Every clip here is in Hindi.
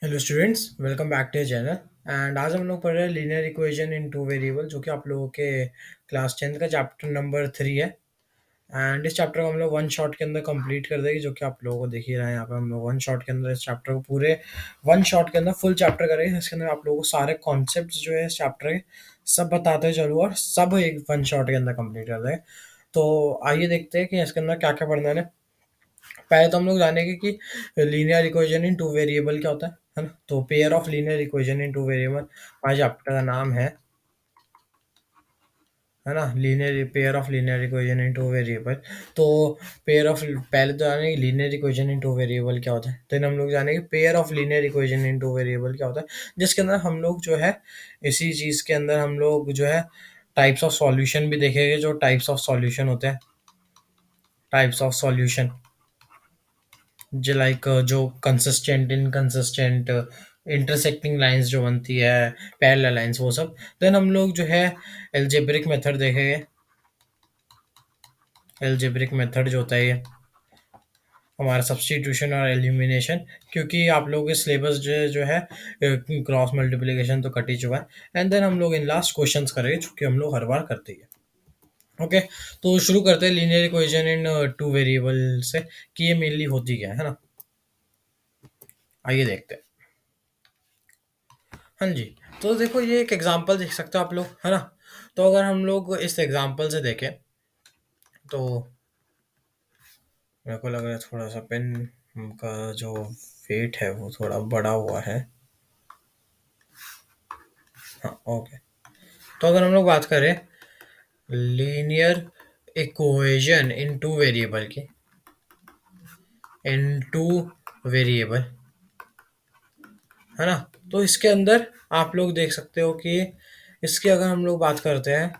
Hello students, welcome back to channel. And आज हम लोग पढ़ रहे हैं linear equation in two variable, जो कि आप लोगों के क्लास 10th का चैप्टर नंबर 3 है। एंड इस चैप्टर को हम लोग वन शॉट के अंदर कंप्लीट कर देंगे, जो कि आप लोगों को दिख ही रहा है। यहाँ पे हम लोग वन शॉट के अंदर इस चैप्टर को पूरे वन शॉट के अंदर फुल चैप्टर करेंगे। इसके अंदर आप लोगों को सारे कॉन्सेप्ट जो है इस चैप्टर के सब बताते चलूँ और सब एक वन शॉट के अंदर कंप्लीट कर देंगे। तो आइए देखते हैं कि इसके अंदर क्या क्या पढ़ना है। पहले तो हम लोग जानेंगे कि linear equation in two variable क्या होता है ना। तो pair of linear equation in two variable हमारे चैप्टर का नाम है ना, linear pair of linear equation in two variable. तो पेयर ऑफ पहले तो जानेंगे linear equation in two variable क्या होता है, देन हम लोग जानेंगे pair of linear equation in two variable क्या होता है, जिसके अंदर हम लोग जो है इसी चीज़ के अंदर हम लोग जो है टाइप्स ऑफ सॉल्यूशन भी देखेंगे। जो टाइप्स ऑफ सॉल्यूशन होते हैं, टाइप्स ऑफ सॉल्यूशन जो लाइक जो कंसिस्टेंट इनकंसिस्टेंट इंटरसेक्टिंग लाइंस जो बनती है, पैरेलल लाइंस, वो सब। देन हम लोग जो है एल्जेब्रिक मेथड देखेंगे। एल्जेब्रिक मेथड जो होता है ये हमारा सब्स्टिट्यूशन और एलिमिनेशन, क्योंकि आप लोगों के सिलेबस जो है क्रॉस मल्टीप्लिकेशन तो कट ही चुका है। एंड देन हम लोग इन लास्ट क्वेश्चंस करेंगे, चूंकि हम लोग हर बार करते ही हैं। ओके, तो शुरू करते हैं linear equation in two variable से कि ये मेनली होती क्या है ना। आइए देखते हैं। हाँ जी, तो देखो ये एक एग्जांपल देख सकते हो आप लोग, है ना। तो अगर हम लोग इस एग्जांपल से देखें तो मेरे को लग रहा है थोड़ा सा पेन का जो वेट है वो थोड़ा बड़ा हुआ है। हाँ, ओके। तो अगर हम लोग बात करें linear equation in two variable की, इन टू वेरिएबल, है ना। तो इसके अंदर आप लोग देख सकते हो कि इसकी अगर हम लोग बात करते हैं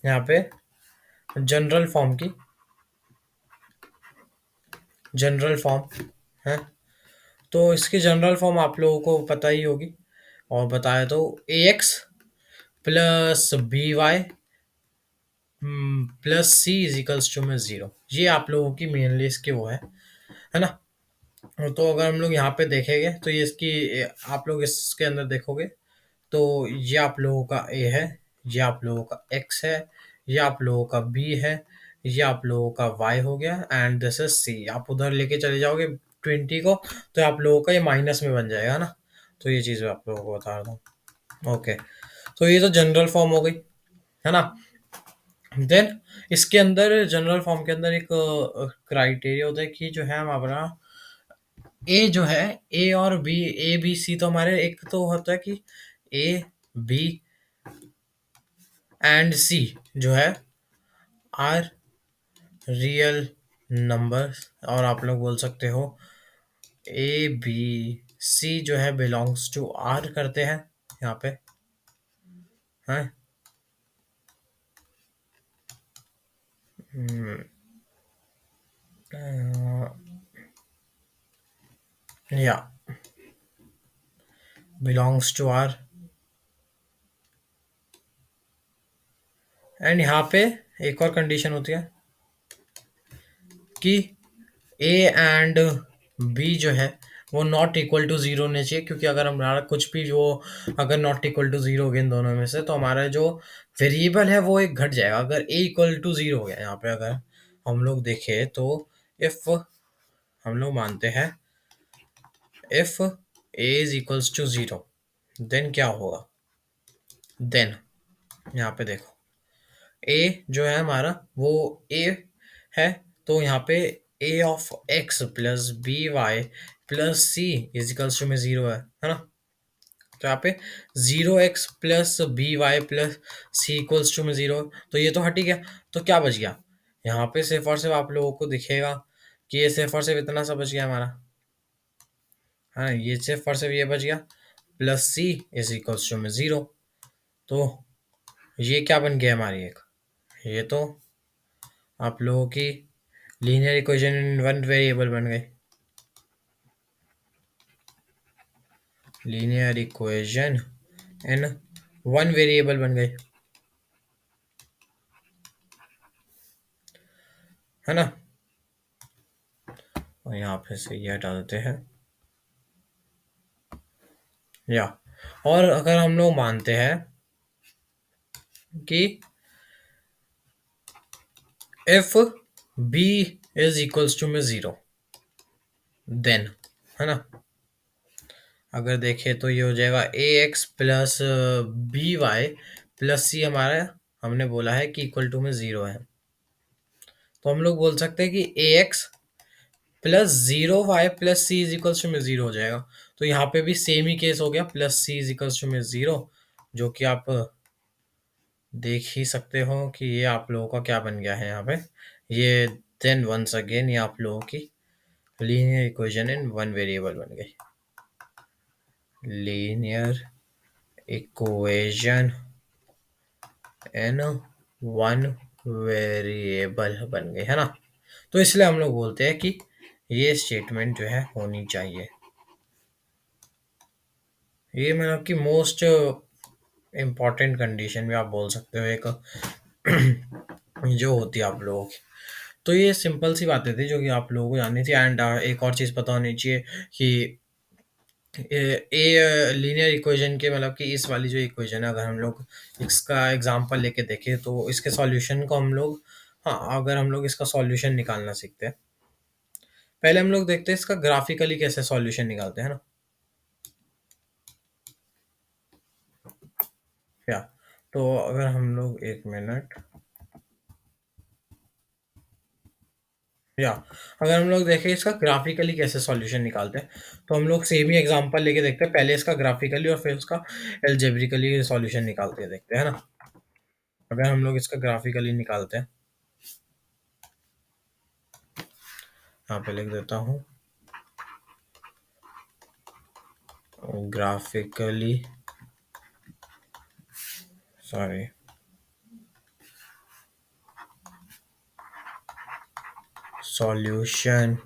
यहाँ पे जनरल फॉर्म की, जनरल फॉर्म है। तो इसकी जनरल फॉर्म आप लोगों को पता ही होगी, और बताया तो A X plus B Y plus C equals to में ज़ीरो। ये आप लोगों की मेनली इसके वो है ना। तो अगर हम लोग यहाँ पे देखेंगे तो ये इसकी आप लोग इसके अंदर देखोगे तो ये आप लोगों का ए है, ये आप लोगों का एक्स है, ये आप लोगों का बी है, ये आप लोगों का वाई हो गया, एंड दिस इज सी। आप उधर लेके चले जाओगे 20 को तो आप लोगों का ये माइनस में बन जाएगा ना। तो ये चीज़ मैं आप लोगों को बता रहा हूँ। ओके, तो ये तो जनरल फॉर्म हो गई, है ना। देन इसके अंदर जनरल फॉर्म के अंदर एक क्राइटेरिया होता है कि जो है हमारा ए जो है, ए और बी, ए बी सी, तो हमारे एक तो होता है कि ए बी एंड सी जो है आर रियल नंबर्स, और आप लोग बोल सकते हो ए बी सी जो है बिलोंग्स टू आर करते हैं यहाँ पे, हैं। या बिलोंग्स टू आर। एंड यहाँ पे एक और कंडीशन होती है कि ए एंड बी जो है वो नॉट इक्वल टू ज़ीरो होने चाहिए, क्योंकि अगर हमारा कुछ भी वो अगर नॉट इक्वल टू ज़ीरो हो गया इन दोनों में से, तो हमारा जो वेरिएबल है वो एक घट जाएगा। अगर ए इक्वल टू ज़ीरो हो गया यहाँ पे, अगर हम लोग देखें तो इफ़ हम लोग मानते हैं if A is equals to zero, then क्या होगा। देन यहाँ पे देखो ए जो है हमारा वो ए है, तो यहाँ पे A of X plus B Y plus C equals to में ज़ीरो है ना। तो यहाँ पे zero X plus B Y plus C equals to में ज़ीरो, तो ये तो हट ही गया। तो क्या बच गया यहाँ पे, सिर्फ और सिर्फ आप लोगों को दिखेगा कि ये सिर्फ और सिर्फ इतना सा बच गया हमारा, हाँ। ये सिर्फ और सिर्फ ये बच गया plus C is equals to में ज़ीरो। तो ये क्या बन गया हमारी एक, ये तो आप लोगों की linear equation in one variable बन गई। Linear equation in one variable बन गई, है ना। और यहाँ पे से ये हटा देते हैं। या और अगर हम लोग मानते हैं कि if B is equals to में जीरो, देन, है ना, अगर देखें तो ये हो जाएगा A X plus B Y plus C, हमारा हमने बोला है कि इक्वल टू में जीरो है। तो हम लोग बोल सकते हैं कि A X plus zero Y plus C is equals to में जीरो हो जाएगा। तो यहाँ पे भी सेम ही केस हो गया, plus C is equals to में जीरो, जो कि आप देख ही सकते हो कि ये आप लोगों का क्या बन गया है यहाँ पे। ये देन वंस अगेन ये आप लोगों की linear equation in one variable बन गई। Linear equation in one variable बन गई, है ना। तो इसलिए हम लोग बोलते हैं कि ये स्टेटमेंट जो है होनी चाहिए। ये मतलब कि मोस्ट इम्पॉर्टेंट कंडीशन भी आप बोल सकते हो एक जो होती है आप लोगों की। तो ये सिंपल सी बातें थी जो कि आप लोगों को जाननी थी। एंड एक और चीज़ पता होनी चाहिए कि ए लीनियर इक्वेशन के मतलब कि इस वाली जो इक्वेशन है, अगर हम लोग इसका एग्जांपल लेके देखें तो इसके सॉल्यूशन को हम लोग, हाँ, अगर हम लोग इसका सॉल्यूशन निकालना सीखते हैं, पहले हम लोग देखते हैं इसका ग्राफिकली कैसे सॉल्यूशन निकालते हैं ना। या तो अगर हम लोग एक मिनट, या अगर हम लोग देखें इसका ग्राफिकली कैसे सॉल्यूशन निकालते हैं, तो हम लोग सेम ही एग्जांपल लेके देखते हैं, पहले इसका ग्राफिकली और फिर उसका एल्जेब्रिकली सॉल्यूशन निकालते देखते हैं ना। अगर हम लोग इसका ग्राफिकली निकालते हैं, यहाँ पे लिख देता हूँ, ग्राफिकली, सॉरी, सॉल्यूशन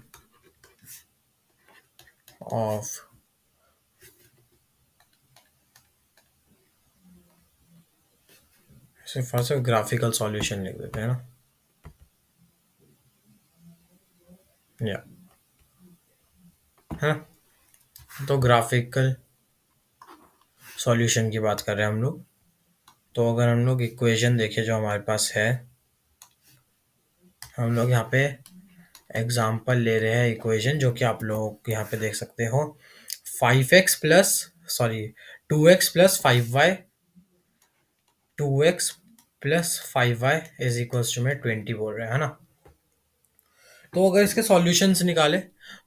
ऑफ, सिर्फ और सिर्फ ग्राफिकल सॉल्यूशन लिख देते हैं ना। या है, तो ग्राफिकल सॉल्यूशन की बात कर रहे हैं हम लोग। तो अगर हम लोग इक्वेशन देखें जो हमारे पास है, हम लोग यहाँ पे एग्जाम्पल ले रहे हैं इक्वेशन जो कि आप लोग यहाँ पे देख सकते हो, 5x plus, sorry, 2x plus 5y, 2x plus 5y is equals to में 20 बोल रहे हैं, है ना। तो अगर इसके सॉल्यूशंस निकाले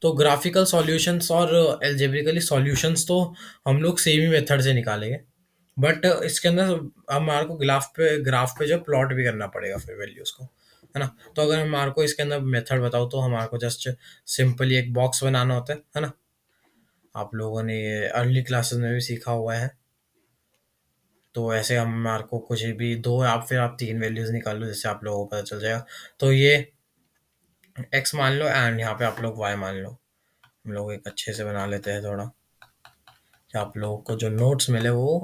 तो ग्राफिकल सॉल्यूशंस और एल्जेब्रिकली सॉल्यूशंस तो हम लोग सेम ही मेथड से निकालेंगे, बट इसके अंदर हमारे को ग्राफ पे जो प्लॉट भी करना पड़ेगा फिर वैल्यूज को, है ना। तो अगर हमारे को इसके अंदर मेथड बताओ तो हमारे को जस्ट सिंपली एक बॉक्स बनाना होता है ना। आप लोगों ने ये अर्ली क्लासेस में भी सीखा हुआ है। तो ऐसे हमारे को कुछ भी दो, आप फिर आप तीन वैल्यूज निकाल लो, जिससे आप लोगों को पता चल जाएगा। तो ये एक्स मान लो एंड यहाँ पे आप लोग वाई मान लो। हम लोग एक अच्छे से बना लेते हैं थोड़ा, कि आप लोगों को जो नोट्स मिले वो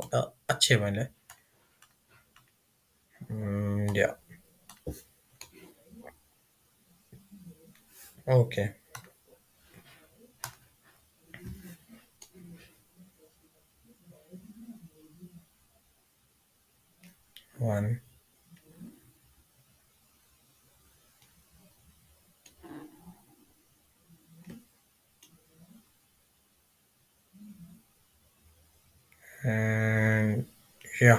अच्छे मिले। या ओके, 1 एंड या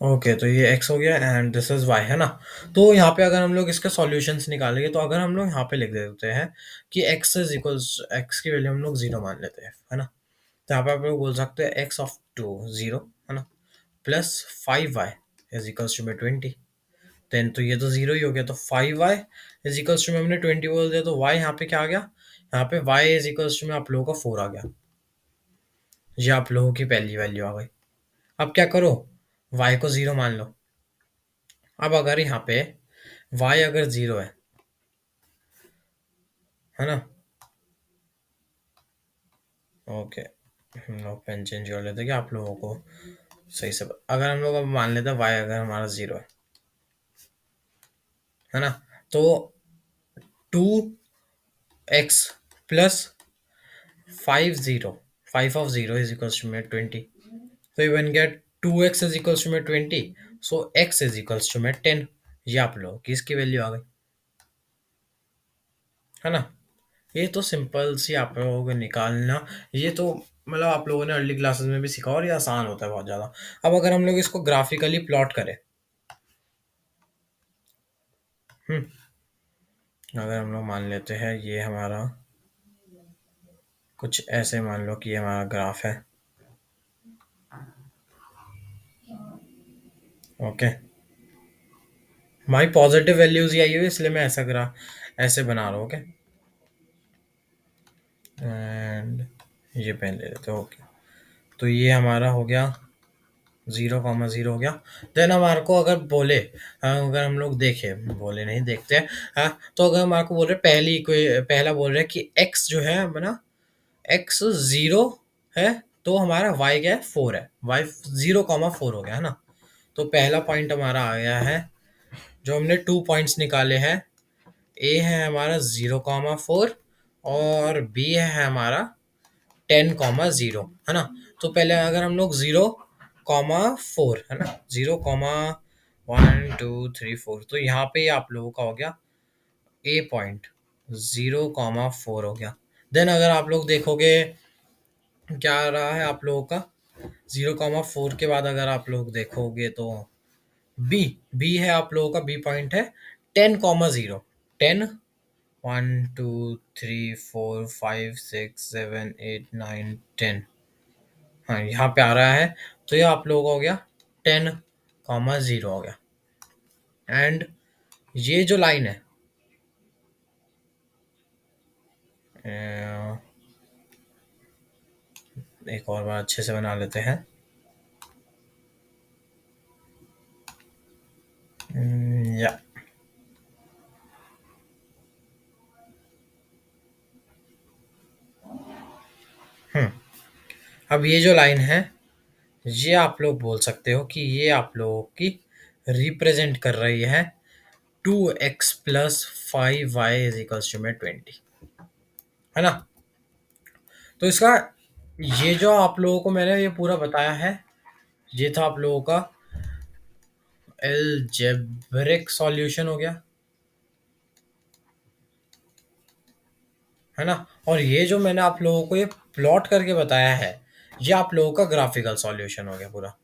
ओके, तो ये x हो गया एंड दिस इज y, है ना। तो यहाँ पे अगर हम लोग इसके सॉल्यूशंस निकालेंगे तो अगर हम लोग यहाँ पे लिख देते हैं कि x इज इक्वल्स, x की वैल्यू हम लोग जीरो मान लेते हैं, है ना। तो यहाँ पे आप लोग बोल सकते हैं x ऑफ टू जीरो, है ना, plus 5y is equals to में 20। देन तो ये तो जीरो ही हो गया, तो 5y इज इक्वल्स टू में हमने 20 बोल दिया, तो y यहाँ पे क्या आ गया, यहाँ पे y इज इक्वल्स टू में आप लोगों का 4 आ गया। ये आप लोगों की पहली वैल्यू आ गई। अब क्या करो, y को जीरो मान लो। अब अगर यहाँ पे y अगर जीरो है ना, ओके, हम लोग पेन चेंज कर लेते हैं कि आप लोगों को सही से, अगर हम लोग अब मान लेते हैं y अगर हमारा जीरो है ना, तो 2x plus 50 5 of 0 is equals to में 20. So you can get 2x is equals to में 20. So x is equals to में 10. ये आप लोगों की इसकी वैल्यू आ गई, है ना। ये तो सिंपल सी आप लोगों को निकालना, ये तो मतलब आप लोगों ने अर्ली क्लासेस में भी सीखा और ये आसान होता है बहुत ज़्यादा। अब अगर हम लोग इसको ग्राफिकली प्लॉट करें, हम्म, अगर हम लोग मान लेते हैं ये हमारा कुछ ऐसे मान लो कि ये हमारा ग्राफ है। ओके, हमारी पॉजिटिव वैल्यूज ही आई हुई इसलिए मैं ऐसा ग्राफ ऐसे बना रहा हूँ। ओके, एंड ये पेन ले लेते हो। ओके, तो ये हमारा हो गया 0,0 हो गया। देन हमारे को अगर बोले, अगर हम लोग देखें, बोले नहीं देखते हैं, तो अगर हमारे को बोल रहे पहली कोई पहला बोल रहे कि x जो है अपना x 0 है, तो हमारा y क्या है 4 है, y 0,4 हो गया है ना। तो पहला पॉइंट हमारा आ गया है, जो हमने 2 पॉइंट्स निकाले हैं। ए है हमारा 0,4 और बी है हमारा 10,0, है ना। तो पहले अगर हम लोग 0,4 है ना, 0,1 2 3 4, तो यहाँ पे आप लोगों का हो गया ए पॉइंट 0,4 हो गया। देन अगर आप लोग देखोगे क्या आ रहा है आप लोगों का, 0,4 के बाद अगर आप लोग देखोगे तो बी बी है आप लोगों का, बी पॉइंट है 10,0, 10 1 2 3 4 5 6 7 8 9 10। हाँ, यहाँ पे आ रहा है। तो ये आप लोगों का हो गया 10,0 हो गया। एंड ये जो लाइन है, अ, एक और बार अच्छे से बना लेते हैं। या हम्म, अब ये जो लाइन है, ये आप लोग बोल सकते हो कि ये आप लोगों की रिप्रेजेंट कर रही है 2x + 5y is equals to में 20, है ना। तो इसका ये जो आप लोगों को मैंने ये पूरा बताया है, ये था आप लोगों का एलजेब्रिक सॉल्यूशन हो गया, है ना। और ये जो मैंने आप लोगों को ये प्लॉट करके बताया है, ये आप लोगों का ग्राफिकल सॉल्यूशन हो गया पूरा।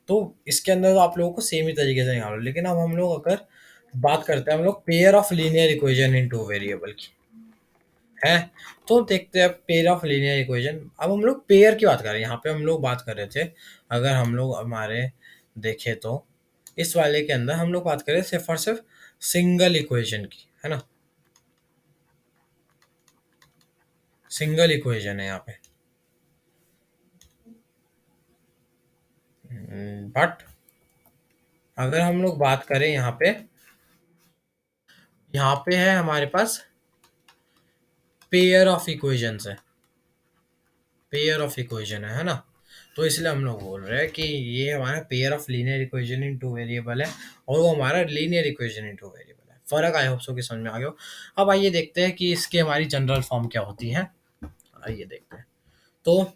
तो इसके अंदर तो आप लोगों को सेम ही तरीके से निकालो, लेकिन अब हम लोग अगर बात करते हैं हम लोग pair of linear equation in two variable की, है। तो देखते हैं पेयर ऑफ लीनियर इक्वेशन। अब हम लोग पेयर की बात कर रहे हैं, यहाँ पे हम लोग बात कर रहे थे, अगर हम लोग हमारे देखें तो इस वाले के अंदर हम लोग बात करें सिर्फ और सिर्फ सिंगल इक्वेशन की, है ना। सिंगल इक्वेशन है यहाँ पे, बट अगर हम लोग बात करें यहाँ पे है हमारे पास पेयर ऑफ इक्वेशंस है, पेयर ऑफ इक्वेशन है ना। तो इसलिए हम लोग बोल रहे हैं कि ये हमारा pair of linear equation in two variable है, और वो हमारा linear equation in two variable है। फर्क आई होप सो कि समझ में आ गया हो। अब आइए देखते हैं कि इसकी हमारी जनरल फॉर्म क्या होती है। आइए देखते हैं। तो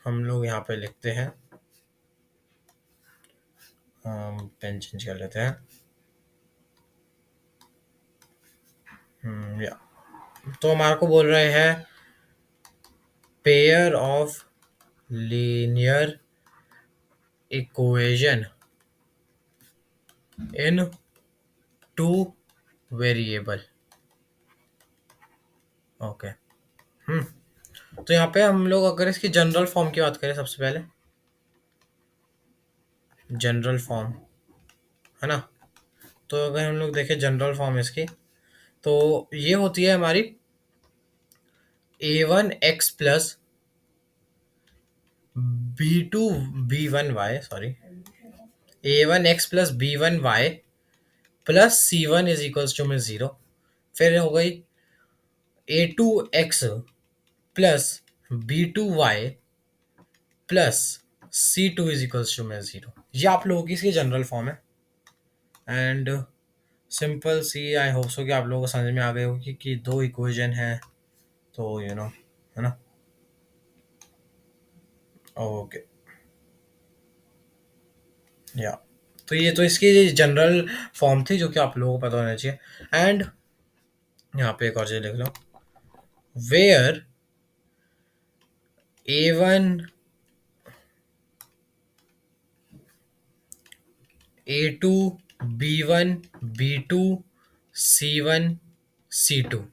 हम लोग यहाँ पे लिखते हैं, पेन चेंज कर लेते हैं। या तो हमारे को बोल रहे हैं pair of linear equation in two variable. Okay, तो यहाँ पे हम लोग अगर इसकी जनरल फॉर्म की बात करें, सबसे पहले जनरल फॉर्म, है ना। तो अगर हम लोग देखें जनरल फॉर्म इसकी, तो ये होती है हमारी a1x + b1 sorry, a1x + b1y + c1 = 0। फिर हो गई a2x + b2y + c2 = 0। ये आप लोगों की इसकी जनरल फॉर्म है। And simple C, I hope so कि आप लोगों को समझ में आ गई होगी कि दो इक्वेशन है, तो है ना। ओके। या तो ये तो इसकी जनरल फॉर्म थी जो कि आप लोगों को पता होना चाहिए। एंड यहाँ पे एक और चीज लिख लो, where A1, A2, B1, B2, C1, C2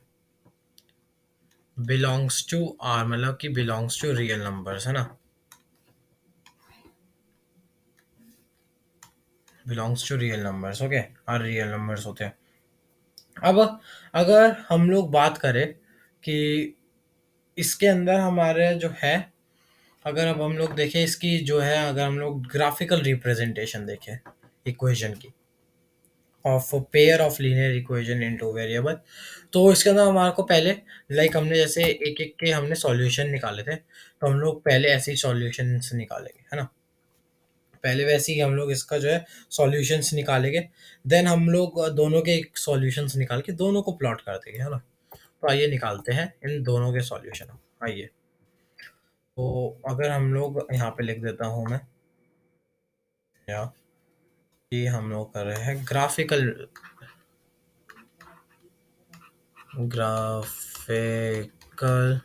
belongs to R, मतलब कि बिलोंग्स टू रियल नंबर्स, है ना, belongs to real numbers. Okay, R real numbers होते हैं। अब अगर हम लोग बात करें कि इसके अंदर हमारे जो है, अगर अब हम लोग देखें इसकी जो है, अगर हम लोग ग्राफिकल रिप्रेजेंटेशन देखें इक्वेशन की, of pair of linear equation in two variable, तो इसके अंदर हमारे को पहले, लाइक हमने जैसे एक एक के हमने सॉल्यूशन निकाले थे, तो हम लोग पहले ऐसे ही सॉल्यूशंस निकालेंगे, है ना। पहले वैसे ही हम लोग इसका जो है सॉल्यूशंस निकालेंगे, देन हम लोग दोनों के सॉल्यूशंस निकाल के दोनों को प्लॉट कर देंगे, है ना। तो आइए निकालते हैं इन दोनों के सॉल्यूशन। आइए, तो अगर हम लोग यहाँ पे लिख देता हूँ मैं, या ये हम लोग कर रहे हैं ग्राफिकल, ग्राफिकल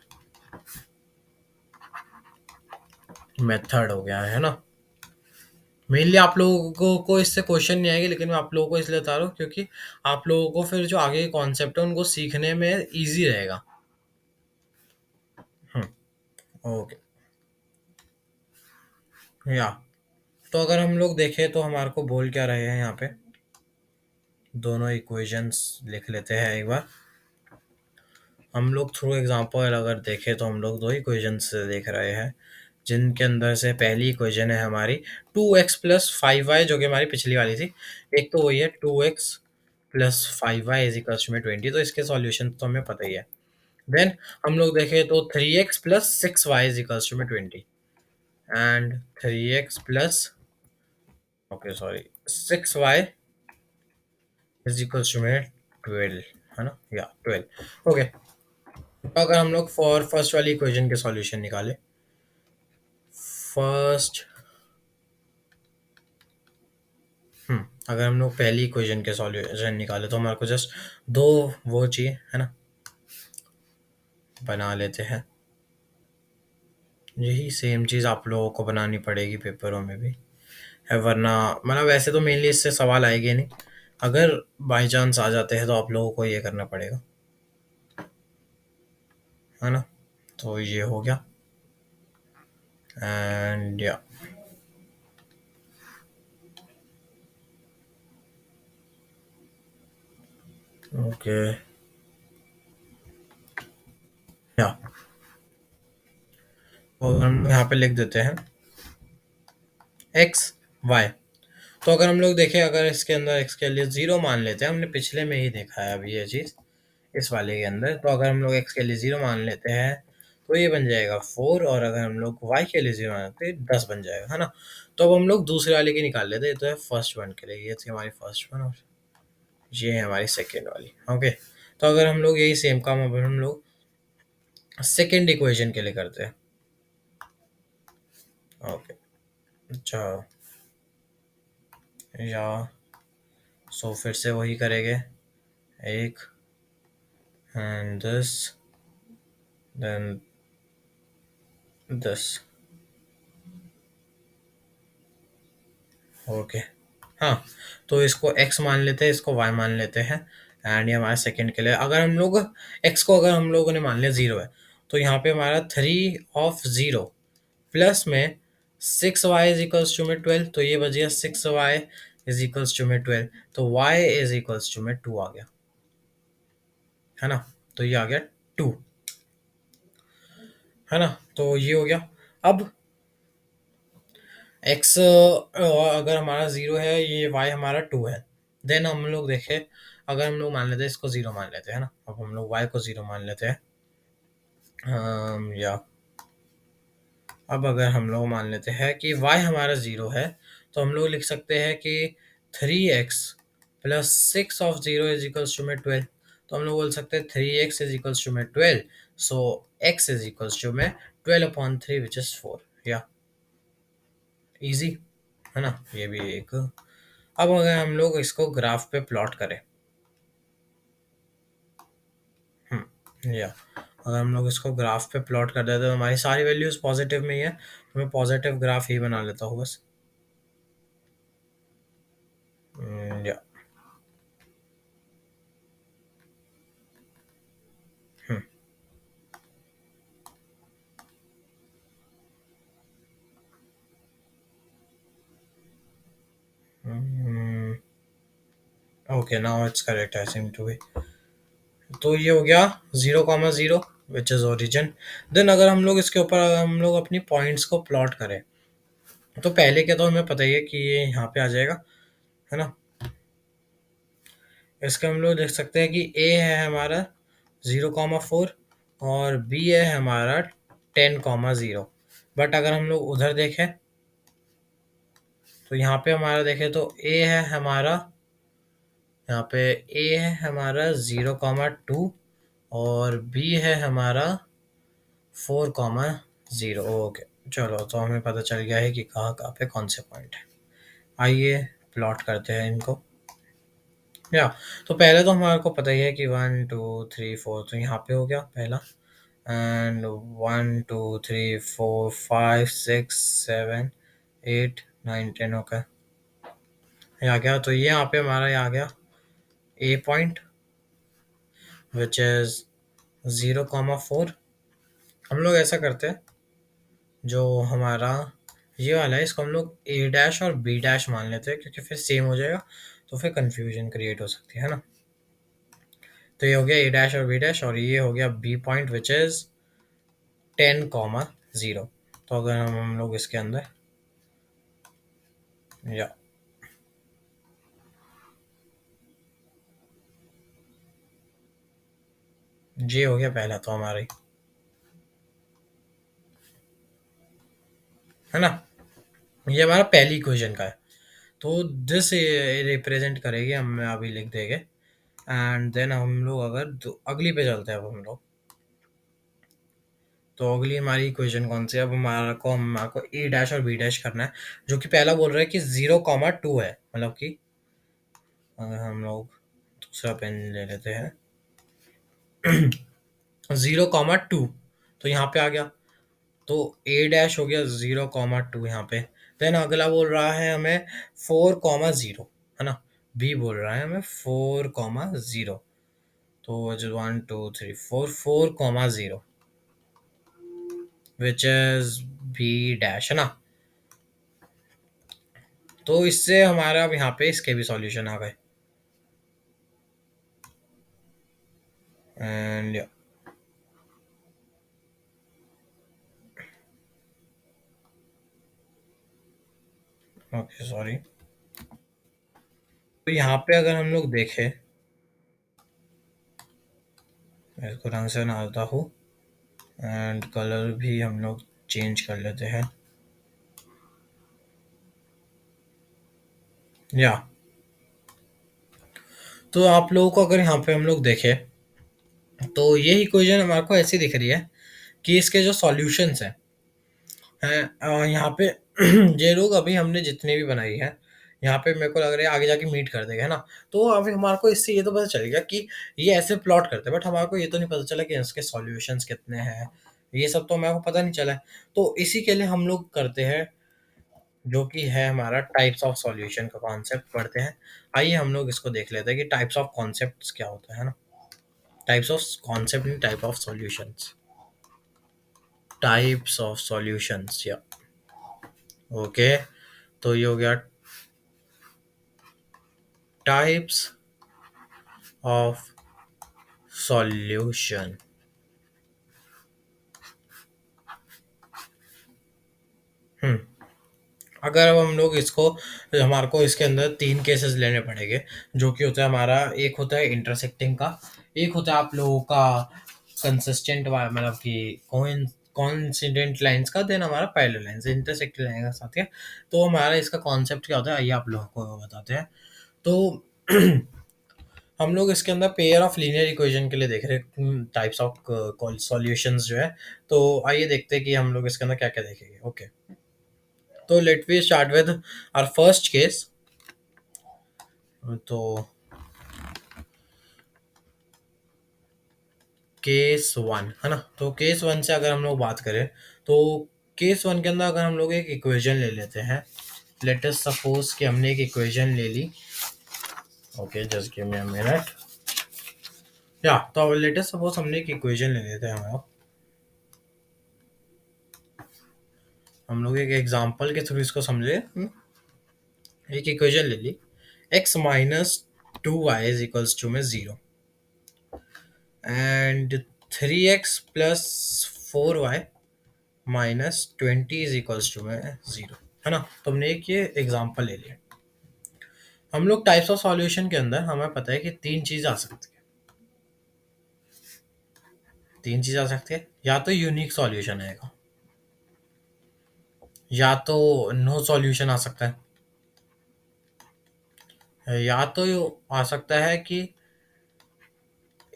मेथड हो गया है ना। मेनली आप लोगों को इससे क्वेश्चन नहीं आएगी, लेकिन मैं आप लोगों को इसलिए बता रहा हूँ क्योंकि आप लोगों को फिर जो आगे के कॉन्सेप्ट है उनको सीखने में इजी रहेगा। हम्म। ओके। या तो अगर हम लोग देखें तो हमारे को बोल क्या रहे हैं यहाँ पे, दोनों इक्वेशंस लिख लेते हैं एक बार। हम लोग थ्रू एग्जांपल अगर देखें तो हम लोग दो इक्वेशंस देख रहे हैं, जिनके अंदर से पहली इक्वेशन है हमारी 2x+5y, जो कि हमारी पिछली वाली थी। एक तो वही है 2x+5y = 20, तो इसके सॉल्यूशन तो हमें पता ही है। देन हम लोग देखें तो 3x+6y = 20, and 3x plus, okay sorry, 6y = 12, है ना, या 12। ओके, तो अगर हम लोग फॉर फर्स्ट वाली इक्वेशन के सॉल्यूशन निकाले, फर्स्ट, अगर हम लोग पहली इक्वेशन के सॉल्यूशन निकाले तो हमारे को जस्ट दो वो चाहिए, है ना, बना लेते हैं। यही सेम चीज़ आप लोगों को बनानी पड़ेगी पेपरों में भी है, वरना मतलब वैसे तो मेनली इससे सवाल आएंगे नहीं, अगर बाई चांस आ जाते हैं तो आप लोगों को ये करना पड़ेगा, है ना। तो ये हो गया, एंड या ओके, या और हम यहाँ पे लिख देते हैं एक्स वाई। तो अगर हम लोग देखें, अगर इसके अंदर एक्स के लिए 0 मान लेते हैं, हमने पिछले में ही देखा है अभी ये चीज़ इस वाले के अंदर, तो अगर हम लोग एक्स के लिए 0 मान लेते हैं तो ये बन जाएगा 4, और अगर हम लोग वाई के लिए 0 मान लेते हैं 10 बन जाएगा, है ना। तो अब हम लोग दूसरे वाले की निकाल लेते हैं, तो है फर्स्ट वन के लिए, ये थी हमारी फर्स्ट वन, और ये है हमारी सेकेंड वाली। ओके, तो अगर हम लोग यही सेम काम अब हम लोग सेकेंड इक्वेशन के लिए करते हैं। ओके, अच्छा, या सो फिर से वही करेंगे, एक and this, then this. Okay, हाँ, तो इसको x मान लेते हैं, इसको y मान लेते हैं, एंड ये हमारा सेकंड के लिए, अगर हम लोग x को अगर हम लोगों ने मान लिया 0 है, तो यहाँ पे हमारा 3 of 0 प्लस में 6y = 12, तो ये बच गया 6y = 12, तो y = 2 आ गया, है ना। तो ये आ गया 2, है ना, तो ये हो गया। अब x अगर हमारा 0 है, ये y हमारा 2 है, देन हम लोग देखें, अगर हम लोग मान लेते हैं इसको 0 मान लेते हैं ना, अब हम लोग y को 0 मान लेते हैं, या अब अगर हम लोग मान लेते हैं कि y हमारा 0 है, तो हम लोग लिख सकते हैं कि 3x+6 of 0 = 12, तो हम लोग बोल सकते हैं 3x = 12, so x = 12/3 which is 4, या इजी है ना, ये भी एक। अब अगर हम लोग इसको ग्राफ पे प्लॉट करें, या अगर हम लोग इसको ग्राफ पे प्लॉट कर देते तो हमारी सारी वैल्यूज पॉजिटिव में ही है, तो मैं पॉजिटिव ग्राफ ही बना लेता हूँ बस। या okay, now it's correct I seem to be. तो ये हो गया 0,0 विच इज ओरिजिन। देन अगर हम लोग इसके ऊपर अगर हम लोग अपनी पॉइंट्स को प्लॉट करें, तो पहले के तो हमें पता ही है कि ये यहाँ पे आ जाएगा, है ना। इसका हम लोग देख सकते हैं कि ए है हमारा 0,4 और बी है हमारा 10,0। बट अगर हम लोग उधर देखें, तो यहाँ पे हमारा देखें तो ए है हमारा, यहाँ पे ए है हमारा 0,2 और बी है हमारा 4,0। ओके, चलो तो हमें पता चल गया है कि कहाँ कहाँ पे कौन से पॉइंट है। आइए प्लॉट करते हैं इनको। या तो पहले तो हमारे को पता ही है कि 1 2 3 4, तो यहाँ पे हो गया पहला। एंड 1 2 3 4 5 6 7 8 9 10, ओके, ये आ गया। तो ये यहाँ पे हमारा ये आ गया ए पॉइंट विच इज 0,4। हम लोग ऐसा करते हैं, जो हमारा ये वाला है इसको हम लोग ए डैश और बी डैश मान लेते हैं, क्योंकि फिर सेम हो जाएगा, तो फिर कंफ्यूजन क्रिएट हो सकती है ना। तो ये हो गया ए डैश और बी डैश, और ये हो गया बी पॉइंट विच इज 10,0। तो अगर हम लोग इसके अंदर, या ये हो गया पहला तो हमारा ही, है ना। ये हमारा पहली इक्वेशन का है। तो दिस रिप्रेजेंट करेगी, हम अभी लिख देंगे। एंड देन हम लोग अगर अगली पे चलते हैं, अब हम लोग, तो अगली हमारी इक्वेशन कौन सी है? अब हमारा को ए डैश और बी डैश करना है, जो कि पहला बोल रहा है कि 0,2 है, मतलब कि अगर हम लोग दूसरा पेन ले लेते हैं 0,2, तो यहाँ पे आ गया। तो ए डैश हो गया 0,2 यहाँ पे। देन अगला बोल रहा है हमें 4,0, है ना। बी बोल रहा है हमें 4,0, तो जो 1 2 3 4 4,0 विच इज बी डैश, है ना। तो इससे हमारा अब यहाँ पे इसके भी सॉल्यूशन आ गए। And okay, sorry. तो यहाँ पे अगर हम लोग देखें, मैं इसको रंग से डालता हूँ, एंड कलर भी हम लोग चेंज कर लेते हैं। या तो आप लोगों को अगर यहाँ पे हम लोग देखें, तो ये इक्वेशन हमारे को ऐसी दिख रही है कि इसके जो सॉल्यूशंस हैं यहाँ पे ये लोग अभी हमने जितने भी बनाई है, यहाँ पे मेरे को लग रहा है आगे जाके मीट कर देगा, है ना। तो अभी हमारे को इससे ये तो पता चल गया कि ये ऐसे प्लॉट करते हैं, बट हमारे को ये तो नहीं पता चला कि इसके सॉल्यूशंस कितने हैं। ये सब तो मेरे को पता नहीं चला है। तो इसी के लिए हम लोग करते हैं, जो कि है हमारा टाइप्स ऑफ सॉल्यूशन का कॉन्सेप्ट पढ़ते हैं। आइए हम लोग इसको देख लेते हैं कि टाइप्स ऑफ कॉन्सेप्ट्स क्या होता है ना। Types of concept and type of solutions. Types of solutions, या ओके। तो ये हो गया टाइप्स ऑफ सॉल्यूशन। हम्म अगर अब हम लोग इसको, हमारे को इसके अंदर तीन केसेस लेने पड़ेंगे, जो कि होता है हमारा, एक होता है इंटरसेक्टिंग का, एक होता है आप लोगों का कंसिस्टेंट, मतलब कि कॉन्सिडेंट लाइंस का, देन हमारा पैरेलल लाइंस, इंटरसेक्टिंग लाइन का साथ है। तो हमारा इसका कॉन्सेप्ट क्या होता है, आइए आप लोगों को बताते हैं। तो हम लोग इसके अंदर पेयर ऑफ लीनियर इक्वेशन के लिए देख रहे हैं टाइप्स ऑफ सॉल्यूशंस जो है। तो आइए देखते हैं कि हम लोग इसके अंदर क्या क्या देखेंगे। ओके, तो let we start with our first case. तो केस वन है ना, तो केस वन से अगर हम लोग बात करें, तो केस वन के अंदर अगर हम लोग एक इक्वेशन ले लेते हैं, लेट अस सपोज कि हमने एक इक्वेशन ले ली। Okay, just give me a minute. या तो लेट अस सपोज हमने एक इक्वेशन ले लेते हैं हम लोग एक एग्जांपल के थ्रू इसको समझे। एक इक्वेशन ले ली, x minus 2y is equals to में 0 and 3x plus 4y minus 20 is equals to में 0, है ना। तो हमने एक ये एग्जांपल ले लिया। हम लोग टाइप्स ऑफ सॉल्यूशन के अंदर हमें पता है कि तीन चीज आ सकती है। तीन चीज आ सकती है, या तो यूनिक सॉल्यूशन आएगा, या तो नो सॉल्यूशन आ सकता है, या तो आ सकता है कि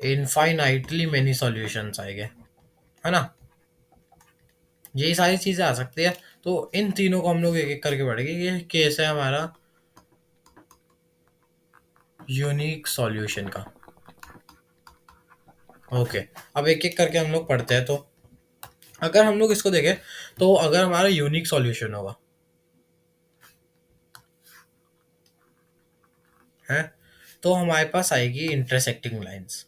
इनफाइनाइटली मेनी सॉल्यूशंस आएंगे, है ना। यही सारी चीजें आ सकती है। तो इन तीनों को हम लोग एक एक करके पढ़ेंगे। ये केस है हमारा यूनिक सॉल्यूशन का। ओके, अब एक एक करके हम लोग पढ़ते हैं। तो अगर हम लोग इसको देखें, तो अगर हमारा यूनिक सॉल्यूशन होगा, है, तो हमारे पास आएगी इंटरसेक्टिंग लाइंस।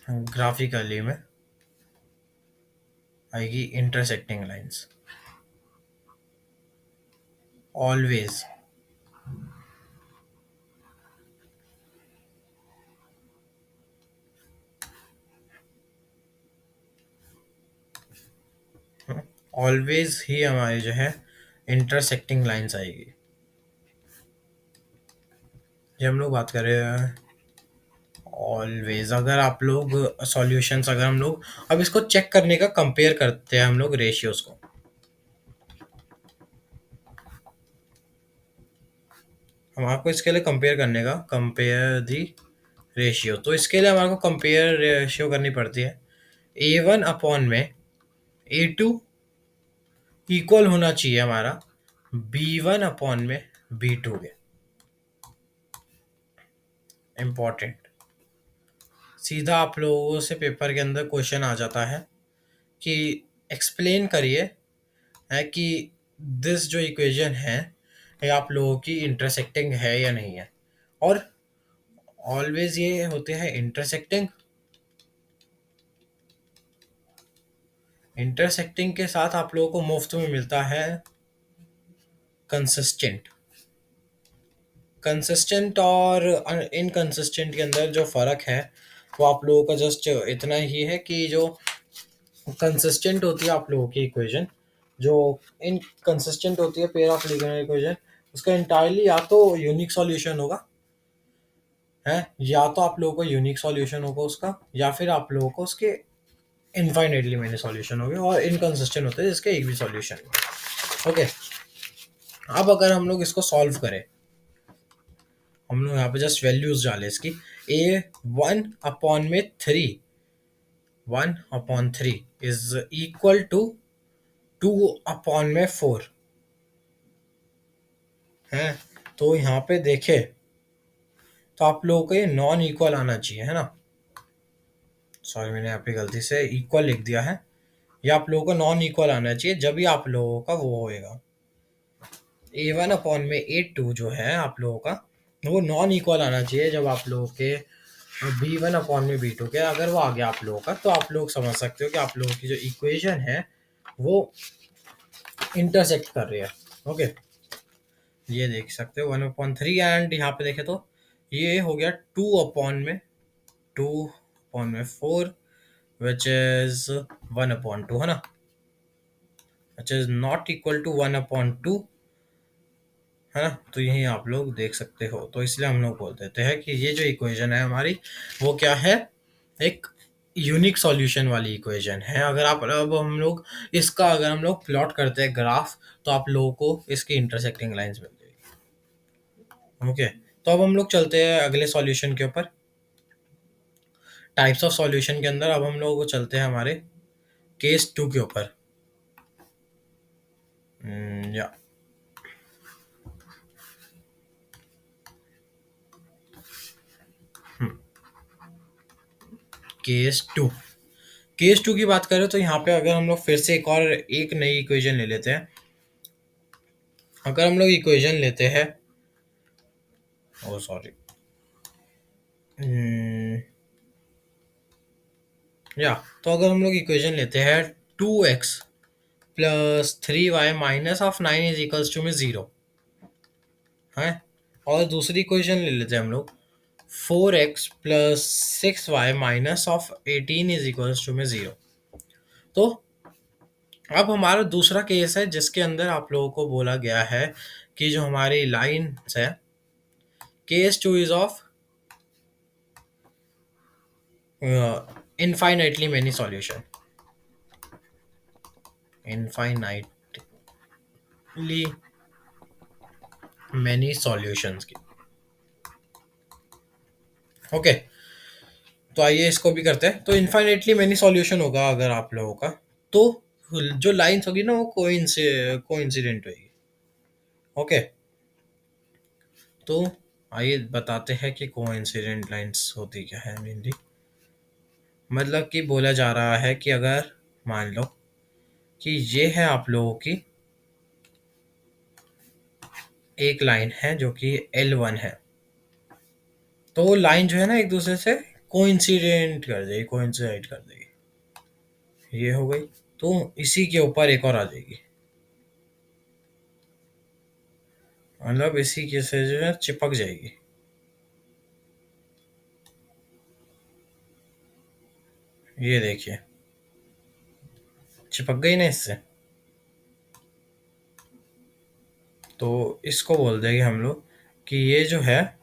ग्राफिकली में आएगी इंटरसेक्टिंग लाइंस ऑलवेज। ऑलवेज ही हमारी जो है इंटरसेक्टिंग लाइंस आएगी। ये हम लोग बात कर रहे हैं ऑलवेज। अगर आप लोग सॉल्यूशंस, अगर हम लोग अब इसको चेक करने का कंपेयर करते हैं हम लोग रेशियोज को। हम आपको इसके लिए कंपेयर करने का, कंपेयर दी रेशियो, तो इसके लिए हमारे को कंपेयर रेशियो करनी पड़ती है। A1 अपॉन में A2 इक्वल होना चाहिए हमारा B1 अपॉन में B2 के। इम्पॉर्टेंट, सीधा आप लोगों से पेपर के अंदर क्वेश्चन आ जाता है कि एक्सप्लेन करिए है कि दिस जो इक्वेशन है ये आप लोगों की इंटरसेक्टिंग है या नहीं है। और ऑलवेज ये होते हैं इंटरसेक्टिंग। इंटरसेक्टिंग के साथ आप लोगों को मुफ्त में मिलता है कंसिस्टेंट। कंसिस्टेंट और इनकंसिस्टेंट के अंदर जो फ़र्क है वो आप लोगों का जस्ट इतना ही है कि जो कंसिस्टेंट होती है आप लोगों की इक्वेशन, जो इनकंसिस्टेंट होती है पेयर ऑफ लीनियर इक्वेशन, उसका इंटायरली या तो यूनिक सॉल्यूशन होगा, है, या तो आप लोगों को यूनिक सॉल्यूशन होगा उसका, या फिर आप लोगों को उसके इनफाइनाइटली मैनी सॉल्यूशन होंगे, और इनकंसिस्टेंट होते हैं जिसके एक भी सॉल्यूशन। ओके, अब अगर हम लोग इसको सॉल्व करें, हम लोग यहाँ पे जस्ट वैल्यूज डाले इसकी। ए 1/3, 1/3 इज इक्वल टू 2/4 है। तो यहाँ पे देखे तो आप लोगों को ये नॉन इक्वल आना चाहिए, है ना। सॉरी, मैंने यहाँ पे गलती से इक्वल लिख दिया है। ये आप लोगों को नॉन इक्वल आना चाहिए जब भी आप लोगों का वो होएगा। A1/A2 जो है आप लोगों का, वो नॉन इक्वल आना चाहिए जब आप लोगों के B1/B2 के अगर वो आ गया आप लोगों का, तो आप लोग समझ सकते हो कि आप लोगों की जो इक्वेशन है वो इंटरसेक्ट कर रही है। ओके, ये देख सकते हो 1/3, एंड यहाँ पे देखे तो ये हो गया 2/4 विच इज 1/2, है ना, which is not equal to 1/2, है ना। तो यही आप लोग देख सकते हो। तो इसलिए हम लोग बोल देते हैं कि ये जो इक्वेशन है हमारी वो क्या है, एक यूनिक सॉल्यूशन वाली इक्वेशन है। अगर आप, अब हम लोग इसका अगर हम लोग प्लॉट करते हैं ग्राफ, तो आप लोगों को इसकी इंटरसेक्टिंग लाइंस मिल जाएगी। ओके, तो अब हम लोग चलते हैं अगले सॉल्यूशन के ऊपर। टाइप्स ऑफ सॉल्यूशन के अंदर अब हम लोग चलते हैं हमारे केस 2 के ऊपर। या केस 2, केस 2 की बात करें तो यहाँ पे अगर हम लोग फिर से एक नई इक्वेशन ले लेते हैं। अगर हम लोग इक्वेशन लेते हैं, ओ सॉरी, या तो अगर हम लोग इक्वेशन लेते हैं 2x + 3y -9 = 0 है, और दूसरी इक्वेशन ले लेते हैं हम लोग 4x + 6y -18 = 0। तो अब हमारा दूसरा केस है जिसके अंदर आप लोगों को बोला गया है कि जो हमारी लाइन है, case 2 is of infinitely many solution, infinitely many solutions की। ओके, तो आइए इसको भी करते हैं। तो इनफाइनाइटली मैनी सॉल्यूशन होगा अगर आप लोगों का, तो जो लाइंस होगी ना वो कोइंसिडेंट होगी। ओके, तो आइए बताते हैं कि कोइंसिडेंट लाइंस होती क्या है मेनली। मतलब कि बोला जा रहा है कि अगर मान लो कि ये है आप लोगों की एक लाइन है जो कि L1 है, तो वो लाइन जो है ना एक दूसरे से कोइंसिडेंट कर देगी। ये हो गई, तो इसी के ऊपर एक और आ जाएगी, मतलब इसी के से जो है चिपक जाएगी। ये देखिए चिपक गई ना इससे, तो इसको बोल देंगे हम लोग कि ये जो है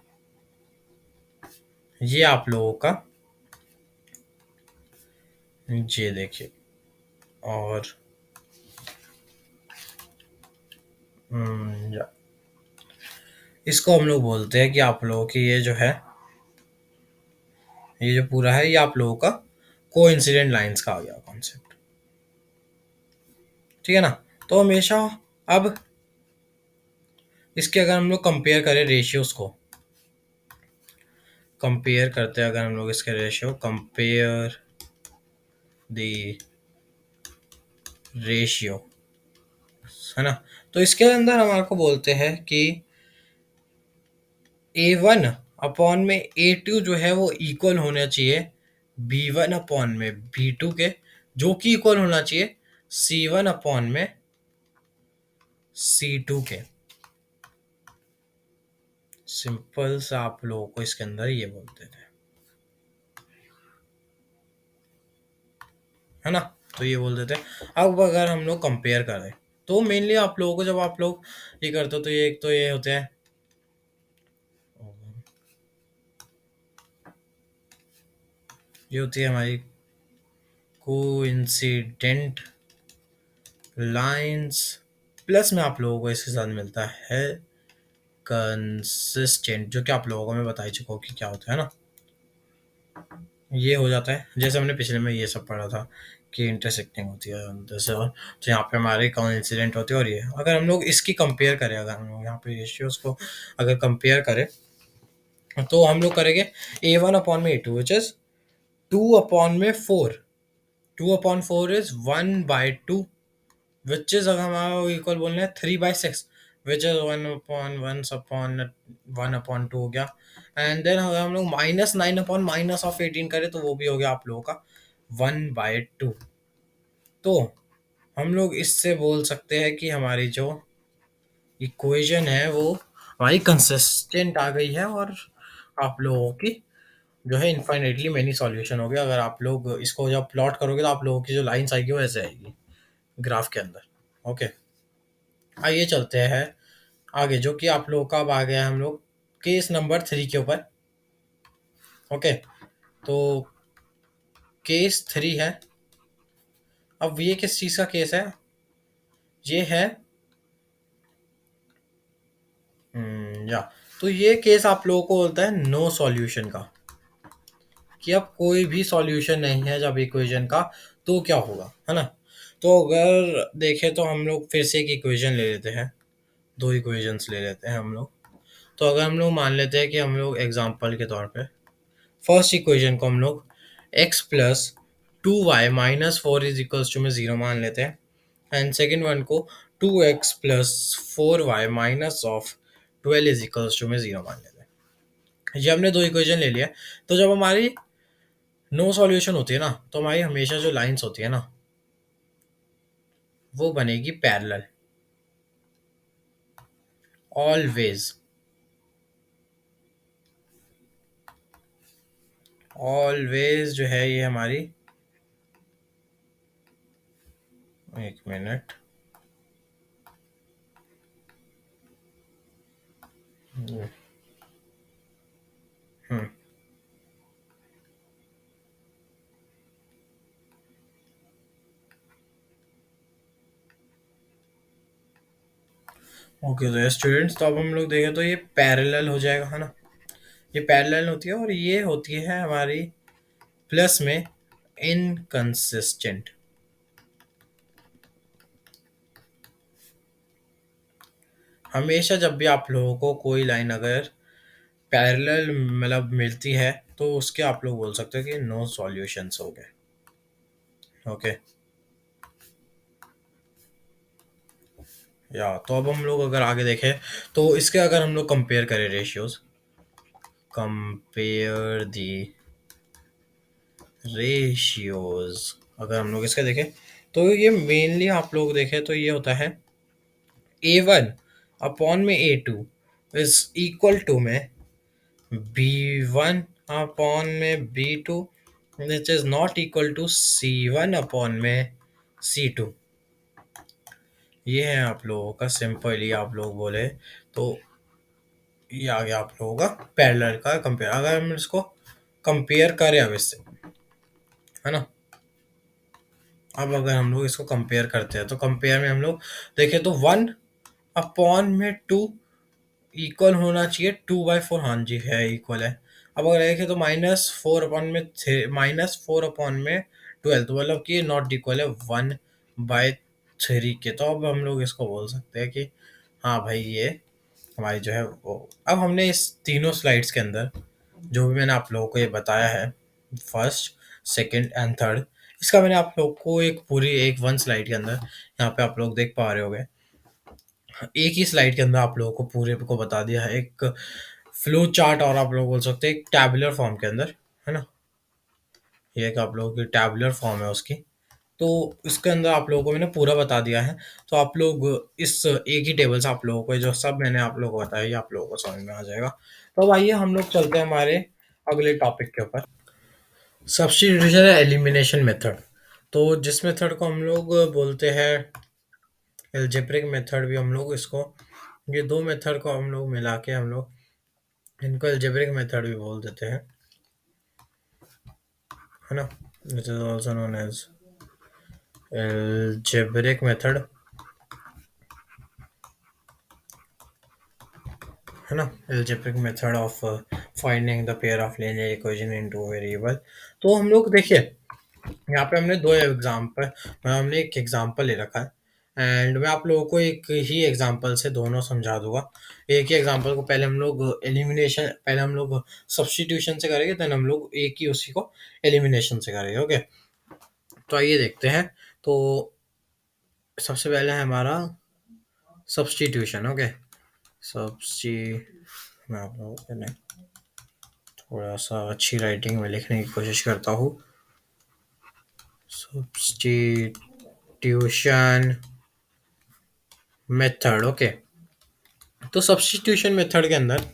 ये आप लोगों का, ये देखिए, और इसको हम लोग बोलते हैं कि आप लोगों की ये जो है, ये जो पूरा है ये आप लोगों का कोइंसिडेंट लाइंस का आ गया कॉन्सेप्ट। ठीक है ना। तो हमेशा अब इसके अगर हम लोग कंपेयर करें रेशियोज को, कंपेयर करते हैं अगर हम लोग इसके रेशियो, कंपेयर द रेशियो, है ना। तो इसके अंदर हमारे को बोलते हैं कि A1 में A2 जो है वो इक्वल होना चाहिए B1 में B2 के, जो कि इक्वल होना चाहिए C1 में C2 के। सिंपल सा आप लोगों को इसके अंदर ये बोलते थे, है ना। तो ये बोल देते हैं। अब अगर हम लोग कंपेयर करें तो मेनली आप लोगों को, जब आप लोग ये करते हो तो ये एक तो ये होते हैं, ये होती है हमारी कोइंसिडेंट लाइंस, प्लस में आप लोगों को इसके साथ मिलता है कंसिस्टेंट, जो कि आप लोगों को मैं बता ही चुका हूँ कि क्या होता है ना। ये हो जाता है जैसे हमने पिछले में ये सब पढ़ा था कि इंटरसेक्टिंग होती है जैसे, और तो यहाँ पे हमारे कोइंसिडेंट होती है। और ये अगर हम लोग इसकी कंपेयर करें, अगर हम लोग यहाँ पे रेशियोज को अगर कंपेयर करें तो हम लोग करेंगे A1/A2 which is 2/4, 2/4 is 1/2, which is अगर हमारा इक्वल बोलना है 3/6, विच इज 1/1/2 हो गया। एंड देन अगर हम लोग -9/-18 करें तो वो भी हो गया आप लोगों का 1/2। तो हम लोग इससे बोल सकते हैं कि हमारी जो इक्वेशन है वो हमारी कंसिस्टेंट आ गई है, और आप लोगों की जो है इनफाइनाइटली मैनी सॉल्यूशन हो गया। अगर आप लोग इसको जब प्लॉट करोगे तो आप लोगों की जो लाइंस आएगी वो ऐसे आएगी ग्राफ के अंदर। ओके, आइए चलते हैं आगे, जो कि आप लोगों का अब आ गया है हम लोग केस नंबर 3 के ऊपर। ओके, तो केस 3 है। अब ये किस चीज़ का केस है, ये है या तो ये केस आप लोगों को बोलता है नो सॉल्यूशन का, कि अब कोई भी सॉल्यूशन नहीं है जब इक्वेशन का, तो क्या होगा, है ना। तो अगर देखें तो हम लोग फिर से एक इक्वेशन ले लेते हैं, दो इक्वेशंस ले लेते हैं हम लोग। तो अगर हम लोग मान लेते हैं कि हम लोग एग्जांपल के तौर पे फर्स्ट इक्वेशन को हम लोग x plus 2y minus four is equals to में ज़ीरो मान लेते हैं, एंड सेकेंड वन को 2x plus 4y minus of 12 is equals to में ज़ीरो मान लेते हैं। ये हमने दो इक्वेशन ले लिया। तो जब हमारी नो सॉल्यूशन होती है ना, तो हमारी हमेशा जो लाइंस होती है ना, वो बनेगी पैरेलल, ऑलवेज। ऑलवेज जो है ये हमारी, एक मिनट, हम्म, ओके। तो स्टूडेंट्स, तो अब हम लोग देखें तो ये पैरेलल हो जाएगा, है ना। ये पैरेलल होती है और ये होती है हमारी प्लस में इनकंसिस्टेंट। हमेशा जब भी आप लोगों को कोई लाइन अगर पैरेलल मतलब मिलती है, तो उसके आप लोग बोल सकते हो कि नो सॉल्यूशंस हो गए। ओके, या तो अब हम लोग अगर आगे देखें तो इसके अगर हम लोग कंपेयर करें रेशियोज, कंपेयर दी रेशियोज, अगर हम लोग इसका देखें तो ये मेनली आप लोग देखें तो ये होता है A1 अपॉन में A2 इज इक्वल टू में B1 अपॉन में B2 which is not equal to C1 upon में C2। ये है आप लोगों का सिंपली आप लोग बोले तो ये आ गया आप लोगों का पैरेलल का कंपेयर। अगर हम इसको कंपेयर करें अब इससे, है ना, अब अगर हम लोग इसको कंपेयर करते हैं तो कंपेयर में हम लोग देखें तो 1 अपॉन में 2 इक्वल होना चाहिए 2/4। हाँ जी, है, इक्वल है। अब अगर देखें तो -4/12 तो मतलब कि नॉट इक्वल है 1/3 के। तो अब हम लोग इसको बोल सकते हैं कि हाँ भाई, ये हमारी जो है वो। अब हमने इस तीनों स्लाइड्स के अंदर जो भी मैंने आप लोगों को ये बताया है, फर्स्ट, सेकंड एंड थर्ड, इसका मैंने आप लोग को एक पूरी एक वन स्लाइड के अंदर यहाँ पे आप लोग देख पा रहे होंगे। एक ही स्लाइड के अंदर आप लोगों को पूरे को बता दिया है, एक फ्लो चार्ट, और आप लोग बोल सकते हैं एक टैबुलर फॉर्म के अंदर, है ना। ये एक आप लोगों की टैबुलर फॉर्म है उसकी। तो इसके अंदर आप लोगों को मैंने पूरा बता दिया है। तो आप लोग इस एक ही टेबल से आप लोगों को जो सब मैंने आप लोगों को बताया, ये आप लोगों को समझ में आ जाएगा। तो अब आइए हम लोग चलते हैं हमारे अगले टॉपिक के ऊपर, सब्स्टिट्यूशन एलिमिनेशन मेथड। तो जिस मेथड को हम लोग बोलते हैं एल्जेब्रिक मेथड भी हम लोग इसको, ये दो मेथड को हम लोग मिला के हम लोग इनको एल्जेब्रिक मेथड भी बोल देते हैं, है ना। This is also known as algebraic method, है ना। Algebraic method of finding the pair of linear equation in two variable. तो हम लोग देखिए यहाँ पे हमने दो एग्जांपल, हमने एक एग्जांपल ले रखा है, एंड मैं आप लोगों को एक ही एग्जांपल से दोनों समझा दूंगा। एक ही एग्जांपल को पहले हम लोग एलिमिनेशन, पहले हम लोग सब्स्टिट्यूशन से करेंगे, देन हम लोग एक ही उसी को एलिमिनेशन से करेंगे। ओके, तो आइए देखते हैं। तो सबसे पहले है हमारा सब्स्टिट्यूशन। ओके, सब्स्टि मैं आप लोगों के लिए थोड़ा सा अच्छी राइटिंग में लिखने की कोशिश करता हूँ। Substitution method. ओके, तो सब्स्टिट्यूशन मेथड के अंदर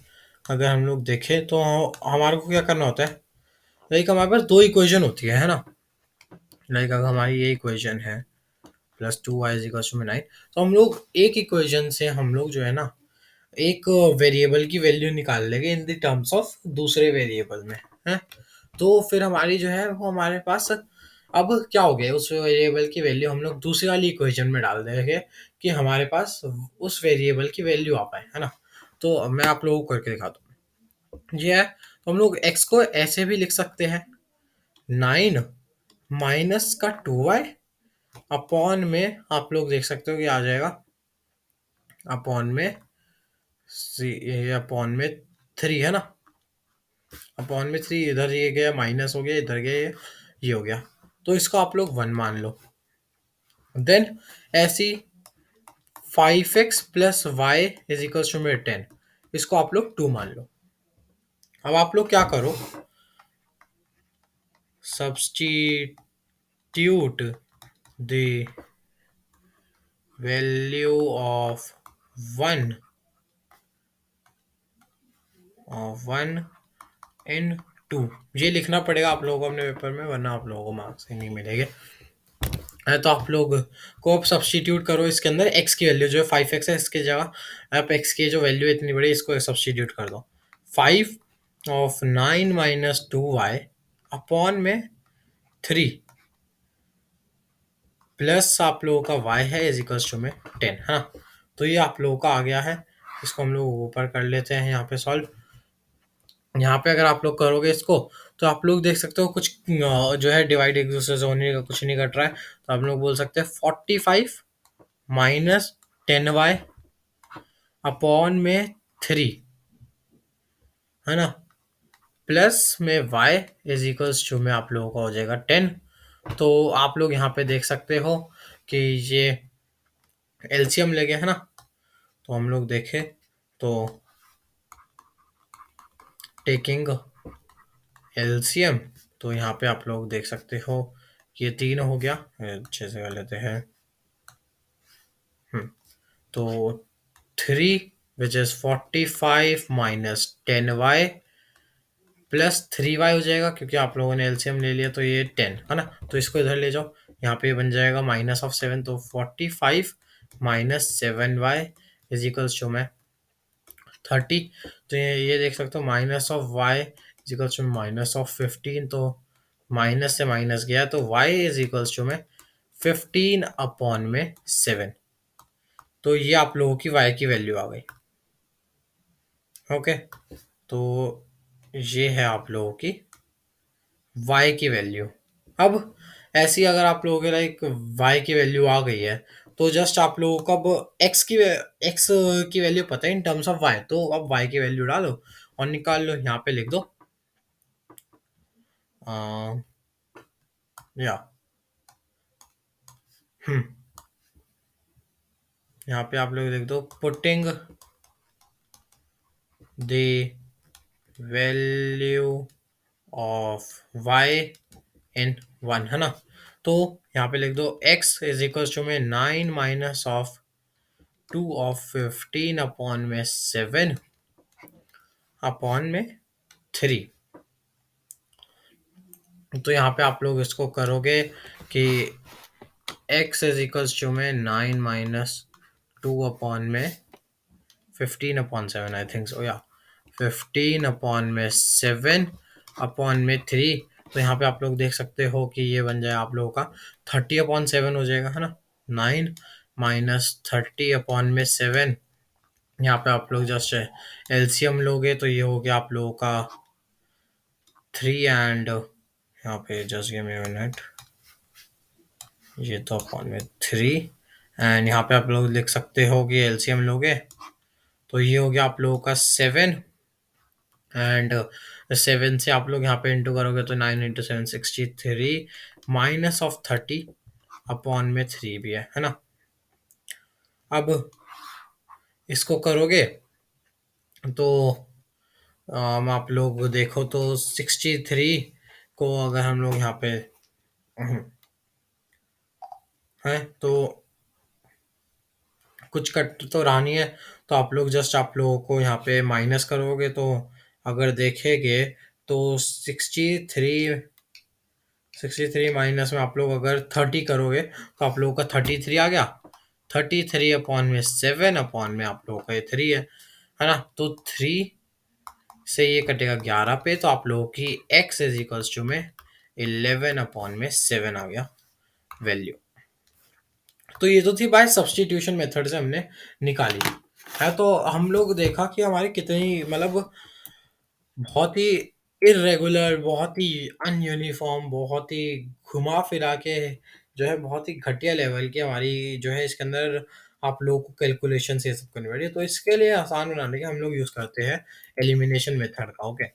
अगर हम लोग देखें तो हमारे को क्या करना होता है, लाइक हमारे पास दो इक्वेशन होती है ना। लाइक अगर हमारी ये इक्वेशन है +2y = 9, तो हम लोग एक इक्वेशन से हम लोग जो है ना एक वेरिएबल की वैल्यू निकाल लेंगे इन द टर्म्स ऑफ दूसरे वेरिएबल में, है। तो फिर हमारी जो है वो हमारे पास अब क्या हो गया, उस वेरिएबल की वैल्यू हम लोग दूसरी वाली इक्वेशन में डाल देंगे कि हमारे पास उस वेरिएबल की वैल्यू आ पाए, है ना। तो अब मैं आप लोगों को करके दिखाता हूँ। ये है, तो हम लोग x को ऐसे भी लिख सकते हैं, 9 माइनस का 2y अपॉन में आप लोग देख सकते हो कि आ जाएगा अपॉन में ये अपॉन में 3 है ना। अपॉन में 3, इधर ये गया माइनस हो गया, इधर गया ये हो गया। तो इसको आप लोग 1 मान लो। देन ऐसी 5x plus Y is equals to में 10, इसको आप लोग 2 मान लो। अब आप लोग क्या करो, सब्स्टिट्यूट द वैल्यू ऑफ 1 1 इन 2, ये लिखना पड़ेगा आप लोगों को अपने पेपर में, वरना आप लोगों को मार्क्स ही नहीं मिलेंगे। तो आप लोग को अब सब्स्टिट्यूट करो इसके अंदर, x की वैल्यू जो है 5x है, इसकी जगह आप x की जो वैल्यू इतनी बड़ी, इसको सब्स्टिट्यूट कर दो। 5 of 9 माइनस 2y अपॉन में 3 प्लस आप लोगों का y है इज इक्वल्स टू में 10 है ना। तो ये आप लोगों का आ गया है। इसको हम लोग ऊपर कर लेते हैं यहाँ पे सॉल्व। यहाँ पे अगर आप लोग करोगे इसको, तो आप लोग देख सकते हो कुछ जो है डिवाइड एक दूसरे से होने का कुछ नहीं कट रहा है, तो आप लोग बोल सकते हैं 45 माइनस 10y अपॉन में 3 है ना, प्लस में y इज इक्वल्स टू में आप लोगों का हो जाएगा 10। तो आप लोग यहाँ पे देख सकते हो कि ये एलसीएम ले गए है ना। तो हम लोग देखें तो टेकिंग एलसीएम, तो यहाँ पे आप लोग देख सकते हो कि ये 3 हो गया, अच्छे से कर लेते हैं। तो 3 which is 45 minus 10y plus 3y हो जाएगा, क्योंकि आप लोगों ने एलसीएम ले लिया, तो ये 10 है ना। तो इसको इधर ले जाओ, यहाँ पे बन जाएगा माइनस ऑफ 7, तो 45 minus 7y is equals to में 30। तो ये देख सकते हो minus of y is equals to minus of 15, तो माइनस से माइनस गया, तो y इज इक्वल्स टू में 15 अपॉन में 7। तो ये आप लोगों की y की वैल्यू आ गई। ओके, तो ये है आप लोगों की y की वैल्यू। अब ऐसी अगर आप लोगों के लाइक y की वैल्यू आ गई है, तो जस्ट आप लोगों को अब x की वैल्यू पता है इन टर्म्स ऑफ y, तो अब y की वैल्यू डालो और निकाल लो। यहाँ पे लिख दो आ, या यहाँ पे आप लोग लिख दो putting the value of y इन 1 है ना। तो यहाँ पे लिख दो x इज इक्वल टू में 9 माइनस ऑफ 2 ऑफ 15 अपॉन में 7 अपॉन में 3। तो यहाँ पे आप लोग इसको करोगे कि x इज इक्वल टू में 9 माइनस 2 अपॉन में 15 अपॉन 7, आई थिंक सो, या 15 अपॉन में 7 अपॉन में 3। तो यहाँ पे आप लोग देख सकते हो कि ये बन जाए आप लोगों का 30 अपॉन 7 हो जाएगा है ना। 9 माइनस 30 अपॉन में 7, यहाँ पे आप लोग जस्ट एलसीएम लोगे, तो ये हो गया आप लोगों का 3 एंड यहाँ पे just give me a minute, ये तो अपॉन में 3 एंड यहाँ पे आप लोग लिख सकते हो कि एलसीएम लोगे, तो ये हो गया आप लोगों का 7 एंड 7 से आप लोग यहाँ पे इंटू करोगे, तो 9 इंटू 7 63 माइनस ऑफ 30 अपॉन में 3 भी है ना। अब इसको करोगे तो आप लोग देखो तो 63 को अगर हम लोग यहाँ पे है तो कुछ कट तो रहा नहीं है, तो आप लोग जस्ट आप लोगों को यहाँ पे माइनस करोगे, तो अगर देखेंगे तो 63 माइनस में आप लोग अगर 30 करोगे, तो आप लोगों का 33 आ गया। 33 अपॉन में 7 अपॉन में आप लोगों का ये 3 है ना। तो 3 से ये कटेगा 11 पे, तो आप लोगों की x इज इक्वल्स टू में 11 अपॉन में 7 आ गया वैल्यू। तो ये तो थी बाय सब्स्टिट्यूशन मेथड से हमने निकाली है। तो हम लोग देखा कि हमारी कितनी मतलब बहुत ही इरेगुलर, बहुत ही अनयूनिफॉर्म, बहुत ही घुमा फिरा के जो है बहुत ही घटिया लेवल की हमारी जो है इसके अंदर आप लोगों को कैलकुलेशन ये सब करनी पड़ी है। तो इसके लिए आसान बनाने के हम लोग यूज़ करते हैं एलिमिनेशन मेथड का, ओके।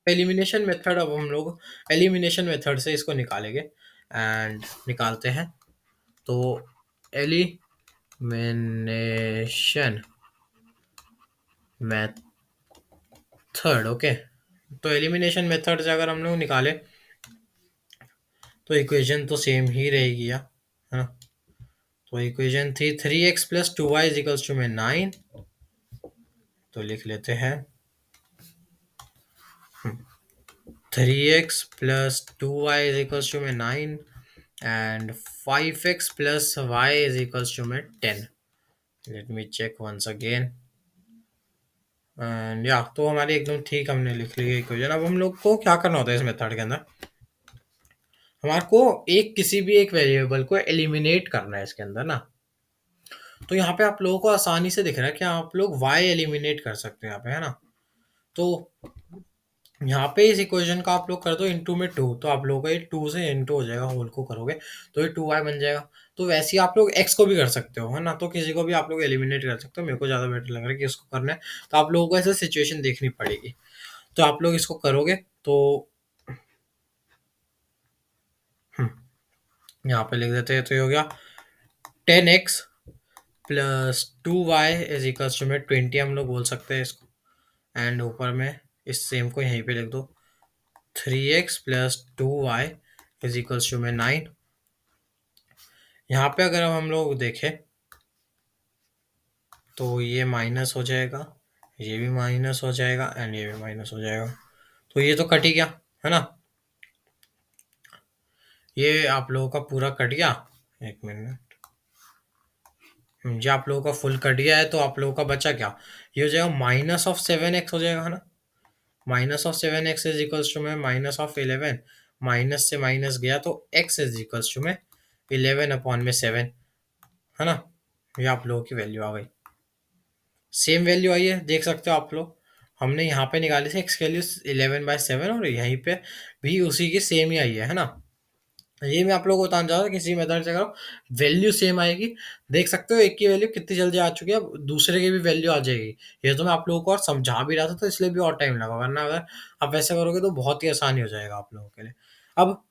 एलिमिनेशन मेथड अब हम लोग एलिमिनेशन मेथड से इसको निकालेंगे एंड निकालते हैं। तो एलिमिनेशन मेथड, ओके। तो एलिमिनेशन मेथड से अगर हम लोग निकालें तो इक्वेशन तो सेम ही रहेगी, या है ना। तो इक्वेशन थी 3x + 2y में 9। तो लिख लेते हैं 3x + 2y में 9 एंड 5x + y में 10। Let me check once again and या तो हमारी एकदम ठीक हमने लिख ली इक्वेशन। अब हम लोग को क्या करना होता है इस मेथड के अंदर, हमारे को एक किसी भी एक वेरिएबल को एलिमिनेट करना है इसके अंदर ना। तो यहाँ पे आप लोगों को आसानी से दिख रहा है कि आप लोग y एलिमिनेट कर सकते हैं यहाँ पे, है ना। तो यहाँ पे इस इक्वेशन का आप लोग कर दो इंटू में 2, तो आप लोगों का ये 2 से इंटू हो जाएगा, होल को करोगे तो ये 2y बन जाएगा। तो वैसे ही आप लोग x को भी कर सकते हो, है ना। तो किसी को भी आप लोग एलिमिनेट कर सकते हो। मेरे को ज़्यादा बेटर लग रहा है कि इसको करना है, तो आप लोगों को ऐसे सिचुएशन देखनी पड़ेगी। तो आप लोग इसको करोगे तो यहाँ पे लिख देते हैं। तो ये हो गया 10x + 2y 20 हम लोग बोल सकते हैं इसको। एंड ऊपर में इस सेम को यहीं पे लिख दो 3x + 2y में 9। यहाँ पे अगर हम लोग देखें तो ये माइनस हो जाएगा, ये भी माइनस हो जाएगा एंड ये भी माइनस हो जाएगा। तो ये तो कट ही गया, है ना। ये आप लोगों का पूरा कट गया। एक मिनट, ये आप लोगों का फुल कट गया है। तो आप लोगों का बचा क्या, ये हो जाएगा -7x हो जाएगा, है ना। -7x में -11, माइनस से माइनस गया तो x में 11/7, है ना। ये आप लोगों की वैल्यू आ गई। सेम वैल्यू आई है, देख सकते हो आप लोग। हमने यहाँ पे निकाली थी एक्स की वैल्यू 11/7 और यहीं पे भी उसी की सेम ही आई है ना। ये मैं आप लोगों को बताना चाह रहा था, किसी मेथड से करो वैल्यू सेम आएगी। देख सकते हो एक की वैल्यू कितनी जल्दी आ चुकी है, अब दूसरे की भी वैल्यू आ जाएगी। ये तो मैं आप लोगों को और समझा भी रहा था, तो इसलिए भी और टाइम लगा, वरना अगर आप वैसे करोगे तो बहुत ही आसानी हो जाएगा आप लोगों के लिए। अब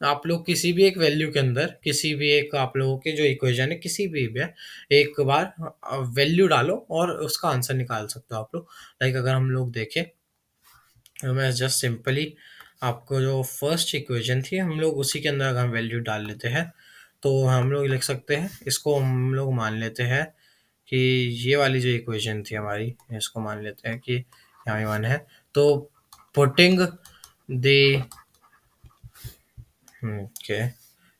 आप लोग किसी भी एक वैल्यू के अंदर, किसी भी एक आप लोगों के जो इक्वेशन है किसी भी है, एक बार वैल्यू डालो और उसका आंसर निकाल सकते हो आप लोग। लाइक अगर हम लोग देखें तो मैं जस्ट सिंपली आपको जो फर्स्ट इक्वेशन थी हम लोग उसी के अंदर अगर हम वैल्यू डाल लेते हैं तो हम लोग लिख सकते हैं, इसको हम लोग मान लेते हैं कि ये वाली जो इक्वेशन थी हमारी, इसको मान लेते हैं कि यहाँ भी वन है। तो putting the okay,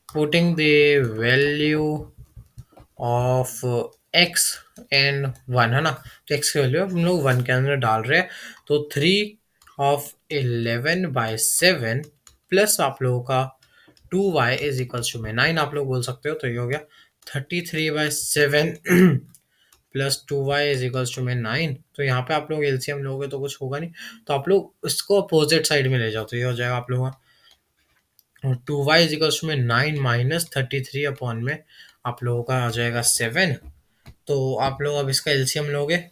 putting the value of x and 1, है ना। तो x की वैल्यू हम लोग 1 के अंदर डाल रहे हैं। तो 3/11/7 प्लस आप लोगों का 2y = 9 आप लोग बोल सकते हो। तो ये हो गया 33/7 प्लस 2y = 9। तो यहाँ पे आप लोग एलसीएम लोगे तो कुछ होगा नहीं, तो आप लोग इसको अपोजिट साइड में ले जाओ। तो ये हो जाएगा आप लोगों का 2y में 9 -33 में आप लोगों का आ जाएगा 7। तो आप लोग अब इसका एलसीएम लोगे,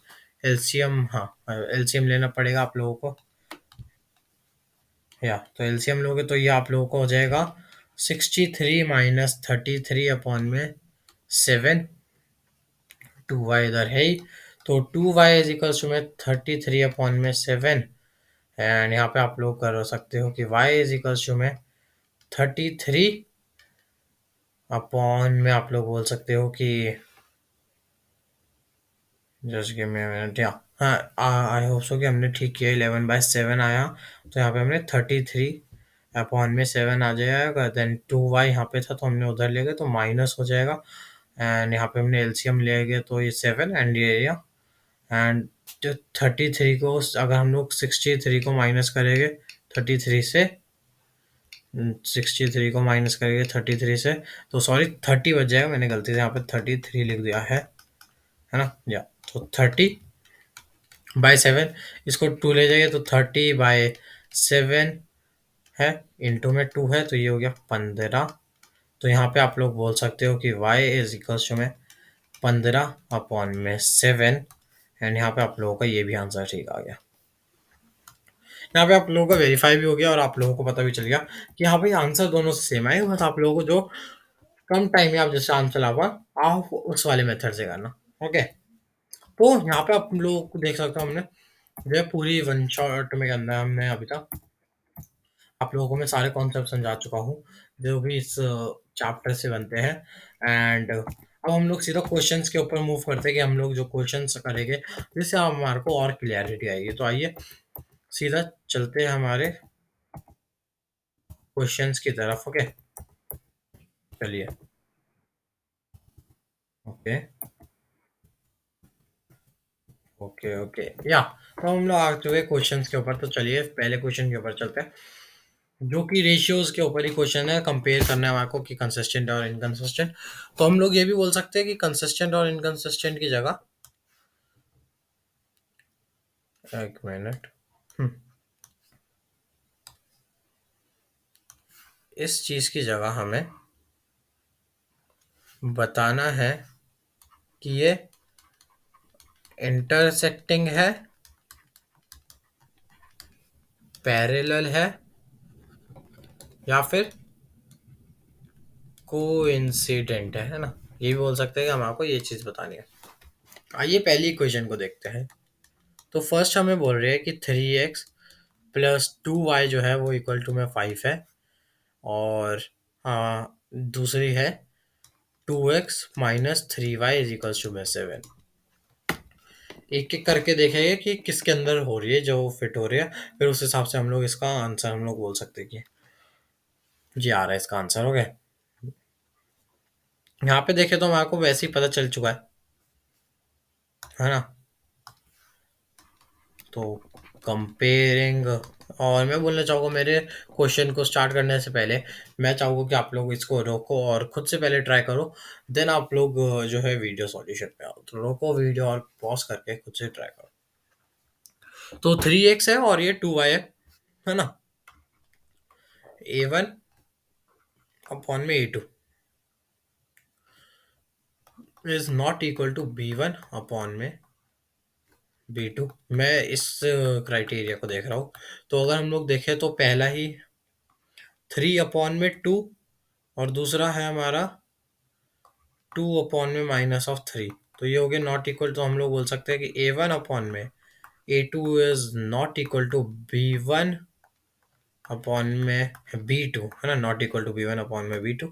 एलसीएम, हाँ एलसीएम लेना पड़ेगा आप लोगों को। या तो एलसीएम लोगे तो ये आप लोगों को हो जाएगा 63 -33 में 7। 2y इधर है ही, तो 2y में 33/7 एंड यहाँ पे आप लोग कर सकते हो कि y में 33 में आप लोग बोल सकते हो कि just give me a minute. या हाँ, आई होप सो कि हमने ठीक किया, 11/7 आया। तो यहाँ पे हमने 33/7 आ जाएगा। देन 2y यहाँ पे था तो हमने उधर ले गए तो माइनस हो जाएगा एंड यहाँ पे हमने एलसीएम ले गए तो ये 7 एंड ये एरिया एंड 33 को अगर हम लोग 63 को माइनस करेंगे 33 से, 63 को माइनस करेंगे 33 से तो सॉरी 30 बच जाएगा, मैंने गलती से यहाँ पे 33 लिख दिया है ना। या तो 30/7, इसको 2 ले जाइए तो 30/7 है, इंटू में 2 है, तो ये हो गया 15। तो यहाँ पे आप लोग बोल सकते हो कि y इज इक्वल्स टू में 15/7। एंड यहाँ पे आप लोगों का ये भी आंसर ठीक आ गया। यहाँ पे आप लोगों का वेरीफाई भी हो गया और आप लोगों को पता भी चल गया कि हाँ भाई आंसर दोनों से सेम आए, बस आप लोगों को जो कम टाइम में आप जैसे आंसर ला पाओ आप उस वाले मेथड से करना। ओके, तो यहाँ पे आप लोग को देख सकते हो हमने जो है पूरी वन शॉट में करना है हमने अभी तक। आप लोगों को मैं सारे कॉन्सेप्ट समझा चुका हूँ जो भी इस चैप्टर से बनते हैं। एंड अब हम लोग सीधा क्वेश्चंस के ऊपर मूव करते हैं कि हम लोग जो क्वेश्चंस करेंगे जिससे हमारे को और क्लियरिटी आएगी। तो आइए सीधा चलते हैं हमारे क्वेश्चंस की तरफ। ओके, चलिए। ओके ओके ओके या तो हम लोग आ चुके क्वेश्चंस के ऊपर। तो चलिए पहले क्वेश्चन के ऊपर चलते हैं जो कि रेशियोज के ऊपर ही क्वेश्चन है। कंपेयर करना है हमारे को कि कंसिस्टेंट और इनकंसिस्टेंट। तो हम लोग ये भी बोल सकते हैं कि कंसिस्टेंट और इनकंसिस्टेंट की जगह, एक मिनट, इस चीज की जगह हमें बताना है कि ये इंटरसेक्टिंग है, पैरेलल है, या फिर कोइंसिडेंट है ना। ये भी बोल सकते हैं कि हम आपको ये चीज बतानी है। आइए पहली इक्वेशन को देखते हैं। तो फर्स्ट हमें बोल रहे हैं कि 3x प्लस 2y जो है वो इक्वल टू में 5 है। और दूसरी है 2x minus 3y is equal to में 7। एक एक करके देखेंगे कि किसके अंदर हो रही है जो फिट हो रही है, फिर उस हिसाब से हम लोग इसका आंसर हम लोग बोल सकते हैं कि जी आ रहा है इसका आंसर। हो गया। यहाँ पे देखे तो हमारे को वैसे ही पता चल चुका है ना। तो कंपेयरिंग, और मैं बोलना चाहूँगा मेरे क्वेश्चन को स्टार्ट करने से पहले मैं चाहूँगा कि आप लोग इसको रोको और खुद से पहले ट्राई करो। देन आप लोग जो है वीडियो सॉल्यूशन पे आओ। तो रोको वीडियो और पॉज करके खुद से ट्राई करो। तो 3x है और ये 2y है ना। A1 अपॉन में A2 is not equal to B1 upon में B2। मैं इस क्राइटेरिया को देख रहा हूँ। तो अगर हम लोग देखें तो पहला ही 3/2 और दूसरा है हमारा 2/-3। तो ये हो गया नॉट इक्वल। तो हम लोग बोल सकते हैं कि A1/A2 is not equal to B1/B2 है ना, नॉट इक्वल टू B1/B2।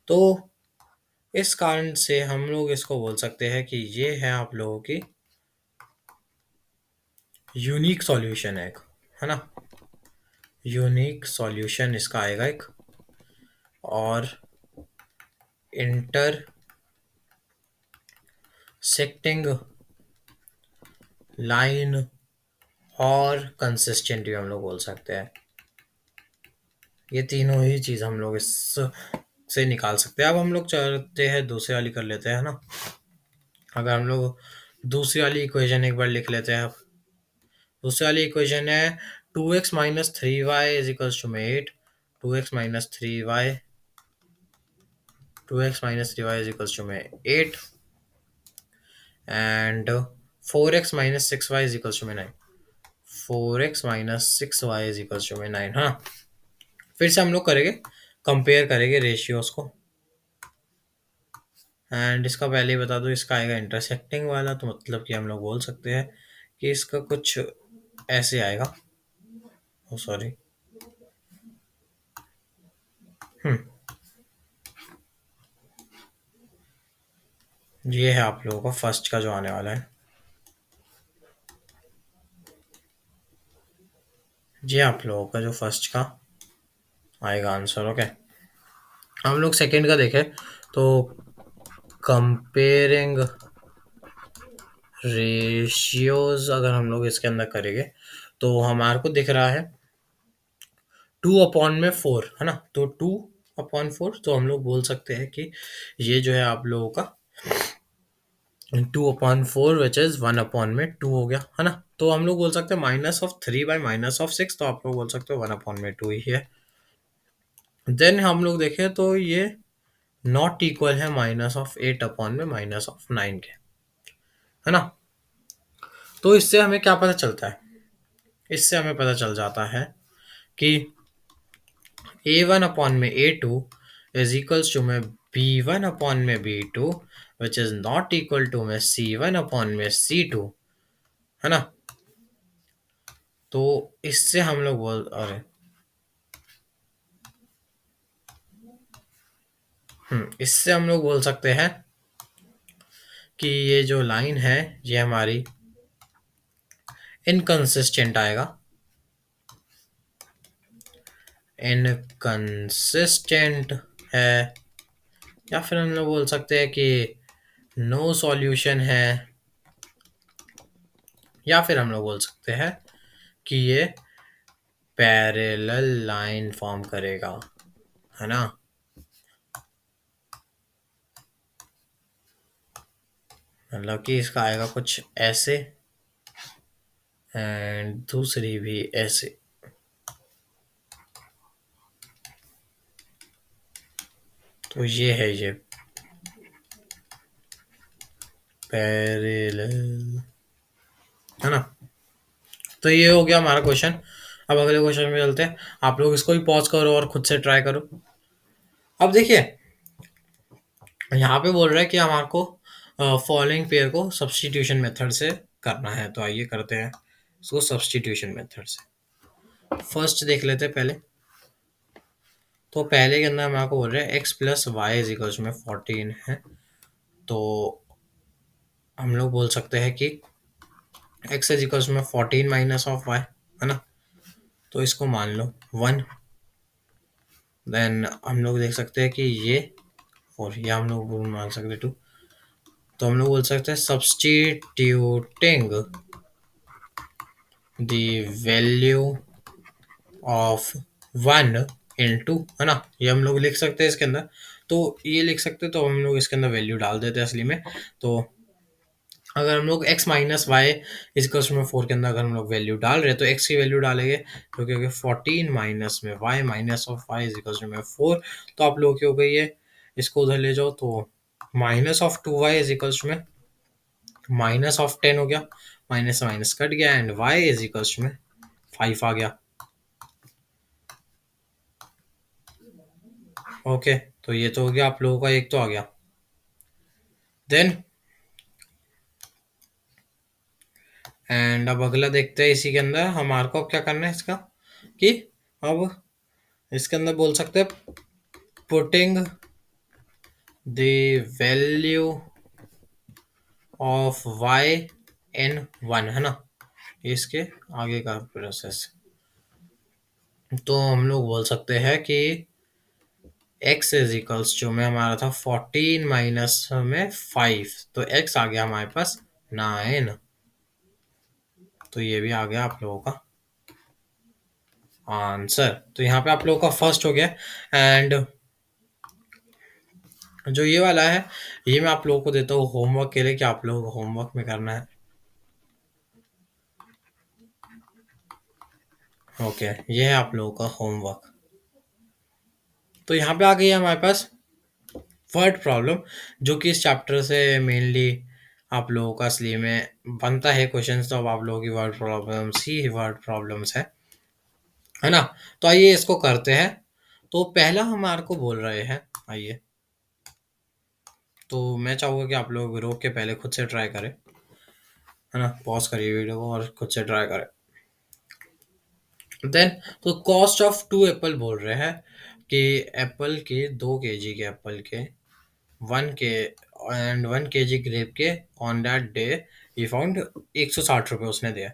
तो इस कारण से हम लोग इसको बोल सकते हैं कि ये है आप लोगों की यूनिक सॉल्यूशन है ना। यूनिक सॉल्यूशन इसका आएगा एक। और इंटरसेक्टिंग लाइन और कंसिस्टेंट भी हम लोग बोल सकते हैं। ये तीनों ही चीज हम लोग इस से निकाल सकते हैं। अब हम लोग चलते हैं दूसरी वाली कर लेते हैं ना। अगर हम लोग दूसरी वाली इक्वेशन एक बार लिख लेते हैं। अब दूसरी वाली इक्वेशन है 2x-3y इज इक्वल्स टू में 8। 2x-3y 2x-3y is equals to में 8 and 4x-6y is equals to में 9। 4x-6y इज इक्वल्स टू में 9। हाँ, फिर से हम लोग करेंगे, कंपेयर करेंगे रेशियोज को। एंड इसका पहले ही बता दूं इसका आएगा इंटरसेक्टिंग वाला। तो मतलब कि हम लोग बोल सकते हैं कि इसका कुछ ऐसे आएगा। ओ सॉरी, ये है आप लोगों का फर्स्ट का जो आने वाला है। ये आप लोगों का जो फर्स्ट का आएगा आंसर। ओके, हम लोग सेकंड का देखें तो कंपेयरिंग रेशियोज अगर हम लोग इसके अंदर करेंगे तो हमारे को दिख रहा है 2/4 है ना। तो 2/4 तो हम लोग बोल सकते हैं कि ये जो है आप लोगों का 2/4 विच इज 1/2 हो गया, है ना। तो हम लोग बोल सकते हैं -3/-6, तो आप लोग बोल सकते हो 1/2 ही है। देन हम लोग देखें तो ये नॉट इक्वल है -8/-9 के, है ना। तो इससे हमें क्या पता चलता है, इससे हमें पता चल जाता है कि A1/A2 इज इक्वल्स टू में B1/B2 which is not equal to में C1/C2, है ना। तो इससे हम लोग बोल अरे इससे हम लोग बोल सकते हैं कि ये जो लाइन है ये हमारी इनकंसिस्टेंट आएगा, इनकंसिस्टेंट है। या फिर हम लोग बोल सकते हैं कि नो सॉल्यूशन है, या फिर हम लोग बोल सकते हैं कि ये पैरेलल लाइन फॉर्म करेगा, है ना। मतलब कि इसका आएगा कुछ ऐसे एंड दूसरी भी ऐसे। तो ये है ये पैरेलल, है ना। तो ये हो गया हमारा क्वेश्चन। अब अगले क्वेश्चन में चलते हैं। आप लोग इसको भी पॉज करो और खुद से ट्राई करो। अब देखिए यहाँ पे बोल रहा है कि हमारे को फॉलोइंग पेयर को सब्स्टिट्यूशन मेथड से करना है। तो आइए करते हैं इसको सब्स्टिट्यूशन मेथड से। फर्स्ट देख लेते हैं पहले। तो पहले के अंदर हमारे को बोल रहे हैं x plus Y is equals में 14 है। तो हम लोग बोल सकते हैं कि x इज इक्वल्स में 14 माइनस ऑफ वाई, है ना। तो इसको मान लो 1। देन हम लोग देख सकते हैं कि ये 4, या हम लोग मान सकते हैं 2। तो हम लोग बोल सकते हैं substituting the value of 1 into, है ना। ये हम लोग लिख सकते हैं इसके अंदर। तो ये लिख सकते हैं, तो हम लोग इसके अंदर वैल्यू डाल देते हैं असली में। तो अगर हम लोग x माइनस वाई इजकल्स में 4 के अंदर अगर हम लोग वैल्यू डाल रहे हैं तो x की वैल्यू डालेंगे, तो क्या होगा 14 माइनस में y minus of y is equals में 4। तो आप लोग की हो गई है, इसको उधर ले जाओ तो माइनस ऑफ 2y इजकल्स में माइनस ऑफ 10 हो गया, माइनस से माइनस कट गया एंड y इजकल्स में 5 आ गया। ओके, तो ये तो हो गया आप लोगों का, एक तो आ गया। देन एंड अब अगला देखते हैं इसी के अंदर हमारे को अब क्या करना है इसका, कि अब इसके अंदर बोल सकते हैं putting the value of y इन 1, है ना। इसके आगे का प्रोसेस। तो हम लोग बोल सकते हैं कि x इज इक्वल्स जो में हमारा था 14 माइनस में 5, तो x आ गया हमारे पास 9। तो ये भी आ गया आप लोगों का आंसर। तो यहाँ पे आप लोगों का फर्स्ट हो गया। एंड जो ये वाला है ये मैं आप लोगों को देता हूँ होमवर्क के लिए, कि आप लोगों को होमवर्क में करना है। ओके, ये है आप लोगों का होमवर्क। तो यहाँ पे आ गई है हमारे पास वर्ड प्रॉब्लम, जो कि इस चैप्टर से मेनली आप लोगों का असली में बनता है क्वेश्चंस। तो अब आप लोगों की वर्ड प्रॉब्लम्स ही वर्ड प्रॉब्लम्स है ना। तो आइए इसको करते हैं। तो पहला हमारे को बोल रहे हैं, आइए। तो मैं चाहूँगा कि आप लोग रोक के पहले खुद से ट्राई करें, है ना। पॉज करिए वीडियो को और खुद से ट्राई करें। देन तो कॉस्ट ऑफ 2 एप्पल बोल रहे हैं कि एप्पल के 2 kg के एप्पल के 1 के एंड 1 kg ग्रेप के on that day he found 160 रुपये उसने दिया।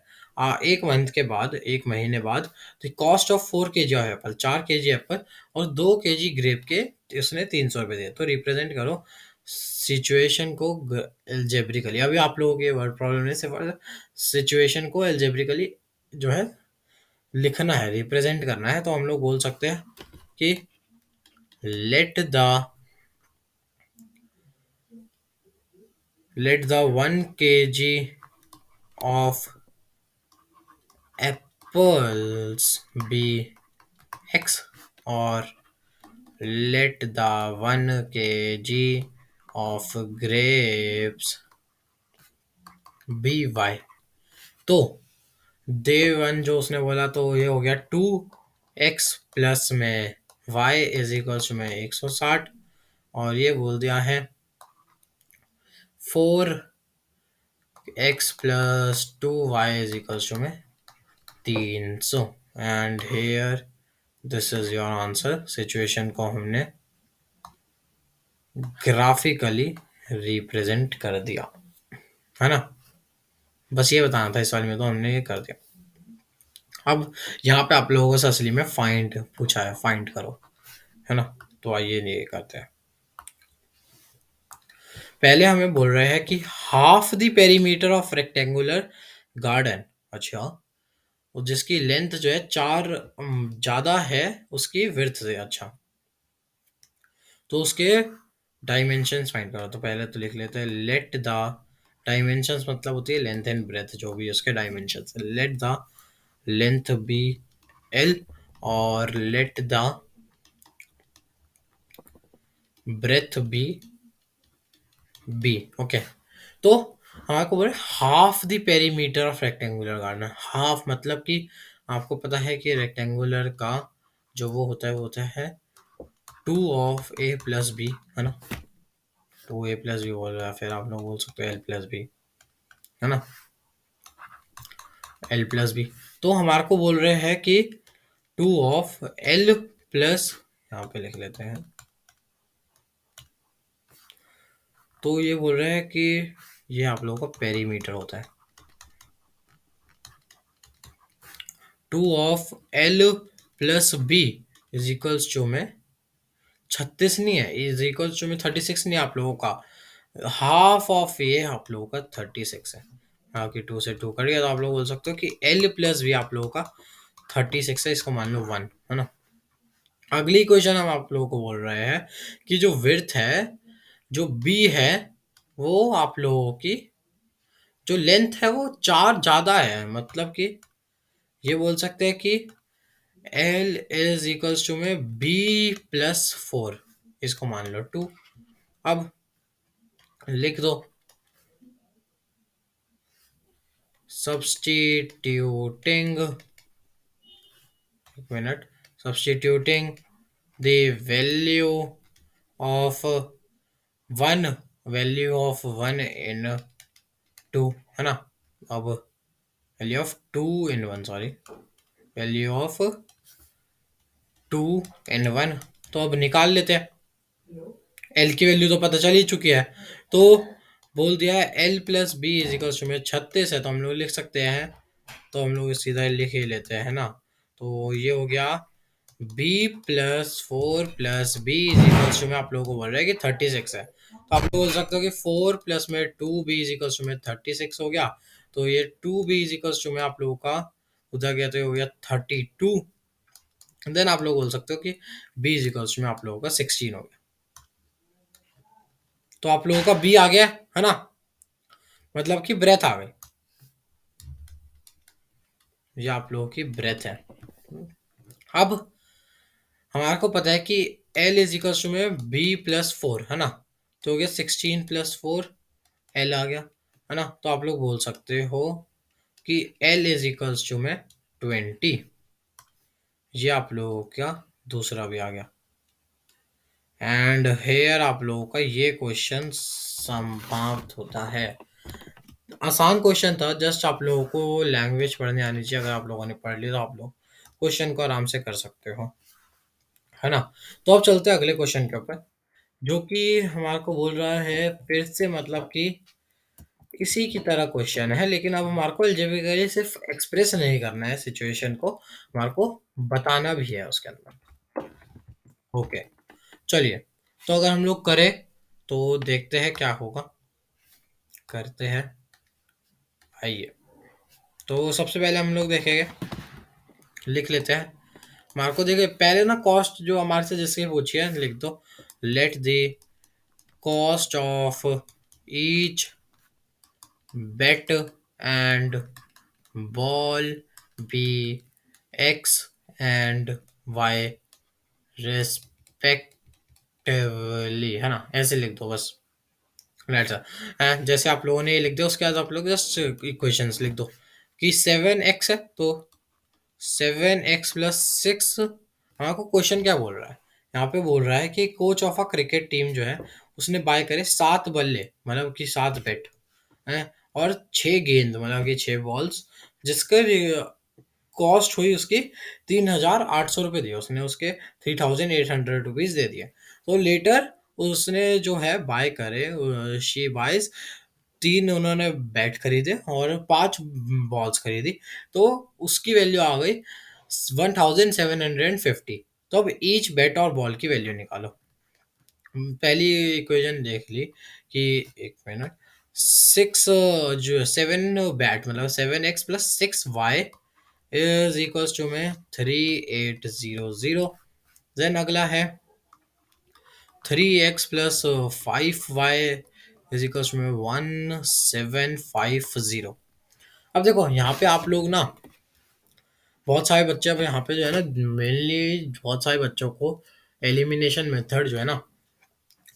एक मंथ के बाद, एक महीने बाद, the cost of 4 kg of Apple, 4 kg Apple और 2 kg ग्रेप के उसने 300 रुपये दिए। तो रिप्रेजेंट करो सिचुएशन को एल्जेब्रिकली। अभी आप लोगों के वर्ड प्रॉब्लम नहीं, सिर्फ सिचुएशन को एल्जेब्रिकली जो है लिखना है, रिप्रेजेंट करना है। तो हम लोग बोल सकते हैं कि let the let the 1 kg of apples be X, or let the 1 kg of grapes be Y। तो डे वन जो उसने बोला तो ये हो गया 2x+ में y इज इक्वल्स में 160, और ये बोल दिया है 4x+2y इज इक्वल्स टू में 300। And here this is your answer. Situation को हमने ग्राफिकली रिप्रेजेंट कर दिया, है ना। बस ये बताना था इस वाले में, तो हमने ये कर दिया। अब यहाँ पे आप लोगों से असली में फाइंड पूछा है, फाइंड करो, है ना। तो आइए ये करते हैं। पहले हमें बोल रहे हैं कि half the perimeter of rectangular garden. अच्छा, और जिसकी लेंथ जो है 4 ज्यादा है उसकी विड्थ से। अच्छा, तो उसके डायमेंशंस फाइंड करो। तो पहले तो लिख लेते हैं लेट द डायमेंशंस, मतलब होती है लेंथ एंड ब्रेथ, जो भी उसके dimensions. Let the length be L, और let the breadth be B. Okay, तो हमारे को बोले half the perimeter of rectangular garden. Half मतलब कि आपको पता है कि रेक्टेंगुलर का जो वो होता है 2 of a+b, है ना। 2a+b बोल रहा है, फिर आप लोग बोल सकते हो l+b, है ना, l+b। तो हमारे को बोल रहे हैं कि 2 of l+, यहाँ पे लिख लेते हैं। तो ये बोल रहे हैं कि ये आप लोगों का पेरीमीटर होता है। 2 of l+b is equals to में 36 नहीं है, इज इक्वल्स टू में 36 नहीं है आप लोगों का। हाफ ऑफ ये आप लोगों का 36 है। हाँ कि 2 से 2 कट गया, तो आप लोग बोल सकते हो कि l+b आप लोगों का 36 है, इसको मान लो 1, है ना। अगली क्वेश्चन हम आप लोगों को बोल रहे हैं कि जो विड्थ है, जो b है, वो आप लोगों की जो लेंथ है वो 4 ज्यादा है। मतलब कि ये बोल सकते हैं कि l इज इक्वल्स टू में b+4, इसको मान लो 2। अब लिख दो substituting, एक minute, substituting the of value of 1 in 2, है ना। अब value of 2 in 1, sorry, value of 2 in 1। तो अब निकाल लेते हैं। एल की वैल्यू तो पता चल ही चुकी है, तो बोल दिया है l+b इज इक्वल टू में 36 है, तो हम लोग लिख सकते हैं। तो हम लोग सीधा लिख ही लेते हैं, है ना। तो ये हो गया b+4+b इज इक्वल टू में आप लोगों को बोल रहा है कि 36 है। तो आप लोग बोल सकते हो कि 4+2b इज इक्वल टू में 36 हो गया। तो ये 2b इज इक्वल टू में आप लोगों का उधर गया, तो ये हो गया 32। देन आप लोग बोल सकते हो कि b इज इक्वल टू में आप लोगों का 16 हो गया। तो आप लोगों का बी आ गया, है ना, मतलब कि ब्रेथ आ गई। ये आप लोगों की ब्रेथ है। अब हमारे को पता है कि L इज इक्वल टू में B+4, है ना। तो हो गया 16+4, L आ गया, है ना। तो आप लोग बोल सकते हो कि L इज इक्वल टू में 20। ये आप लोगों का दूसरा भी आ गया। एंड हेयर आप लोगों का ये क्वेश्चन समाप्त होता है। आसान क्वेश्चन था, जस्ट आप लोगों को लैंग्वेज पढ़ने आनी चाहिए। अगर आप लोगों ने पढ़ ली तो आप लोग क्वेश्चन को आराम से कर सकते हो, है ना। तो अब चलते हैं अगले क्वेश्चन के ऊपर, जो कि हमारे को बोल रहा है फिर से, मतलब कि इसी की तरह क्वेश्चन है, लेकिन अब हमारे को एल्जेब्रिकली सिर्फ एक्सप्रेस नहीं करना है सिचुएशन को, हमारे को बताना भी है उसके अंदर। ओके, चलिए। तो अगर हम लोग करें तो देखते हैं क्या होगा। करते हैं, आइए। तो सबसे पहले हम लोग देखेंगे, लिख लेते हैं। हमारे को देखिए पहले ना कॉस्ट जो हमारे से जिसकी पूछी है लिख दो। Let the cost of each bet and ball be x and y respectively, है ना, ऐसे लिख दो बस। राइट सर, जैसे आप लोगों ने ये लिख दिया, उसके बाद आप लोग जस्ट इक्वेशंस लिख दो कि 7x है तो 7x+6। हमको क्वेश्चन क्या बोल रहा है, यहाँ पे बोल रहा है कि coach of a cricket team जो है उसने बाय करे 7 बल्ले, मतलब कि 7 बैट है, और 6 गेंद मतलब कि 6 बॉल्स, जिसका कॉस्ट हुई उसकी 3,800 रुपये दिए उसने, उसके 3,800 रुपीज दे दिए। तो लेटर उसने जो है बाय करे, शी बाइज 3 उन्होंने बैट खरीदे और 5 बॉल्स खरीदी, तो उसकी वैल्यू आ गई 1,750। तो अब ईच बैट और बॉल की वैल्यू निकालो। पहली इक्वेशन देख ली कि, एक मिनट, 6 जो 7 बैट मतलब 7x+6y इज इक्वल्स टू में 3,800। देन अगला है 3x+5y इज इक्वल्स टू में 1,750। अब देखो यहाँ पे आप लोग ना, बहुत सारे बच्चे अब यहाँ पे जो है ना, मेनली बहुत सारे बच्चों को एलिमिनेशन मेथड जो है ना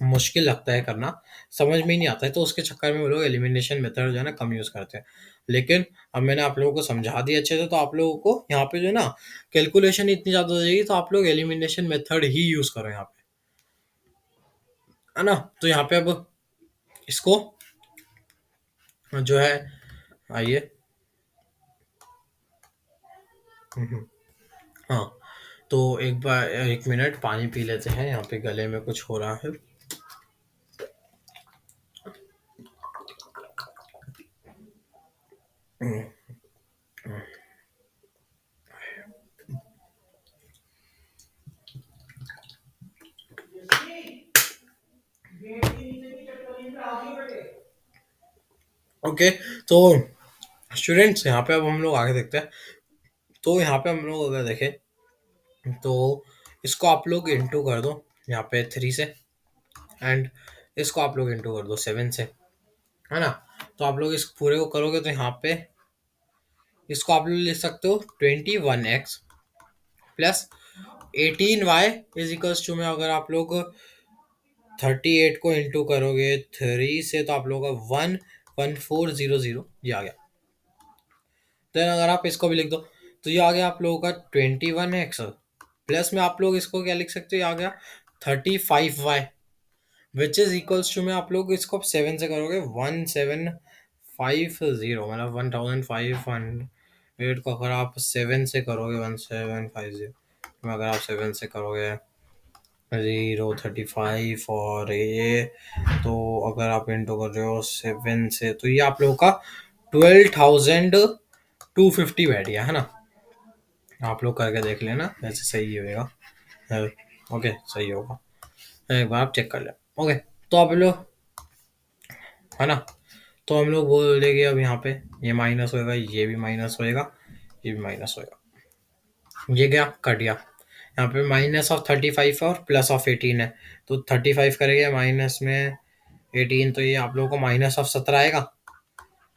मुश्किल लगता है करना, समझ में ही नहीं आता है, तो उसके चक्कर में वो लोग एलिमिनेशन मेथड जो है ना कम यूज़ करते हैं। लेकिन अब मैंने आप लोगों को समझा दिया अच्छे से, तो आप लोगों को यहाँ पे जो है ना कैलकुलेशन इतनी ज़्यादा हो जाएगी, तो आप लोग एलिमिनेशन मेथड ही यूज़ करो यहाँ पे, है ना। तो यहाँ पे अब इसको जो है, आइए। हम्म, हाँ, तो एक बार 1 मिनट पानी पी लेते हैं, यहाँ पे गले में कुछ हो रहा है। ओके, तो स्टूडेंट्स यहाँ पे अब हम लोग आगे देखते हैं। तो यहाँ पे हम लोग अगर देखें तो इसको आप लोग इंटू कर दो यहाँ पे 3 से, एंड इसको आप लोग इंटू कर दो 7 से, है ना। तो आप लोग इस पूरे को करोगे तो यहाँ पे इसको आप लोग लिख सकते हो 21x+18y इज इक्वल्स टू में, अगर आप लोग 38 को इंटू करोगे 3 से तो आप लोग का 11400 ये आ गया। देन अगर आप इसको भी लिख दो तो ये आ गया आप लोगों का 21x, प्लस में आप लोग इसको क्या लिख सकते हो, ये आ गया 35y which is equals to में, आप लोग इसको 7 से करोगे 1750, मतलब 1500। को अगर आप 7 से करोगे 1750 में, अगर आप 7 से करोगे 035 और ये, तो अगर आप इंटू कर रहे हो 7 से तो ये आप लोगों का 12,250 बैठ गया, है ना। आप लोग करके देख लेना, वैसे सही होएगा। ओके, सही होगा, एक बार आप चेक कर ले। ओके, तो आप लोग, है ना, तो हम लोग बोलेंगे अब यहाँ पे ये माइनस होएगा, ये भी माइनस होएगा, ये भी माइनस होएगा, ये क्या कट गया। यहाँ पे -35 और +18 है, तो 35 करेंगे माइनस में 18, तो ये आप लोगों को -17 आएगा,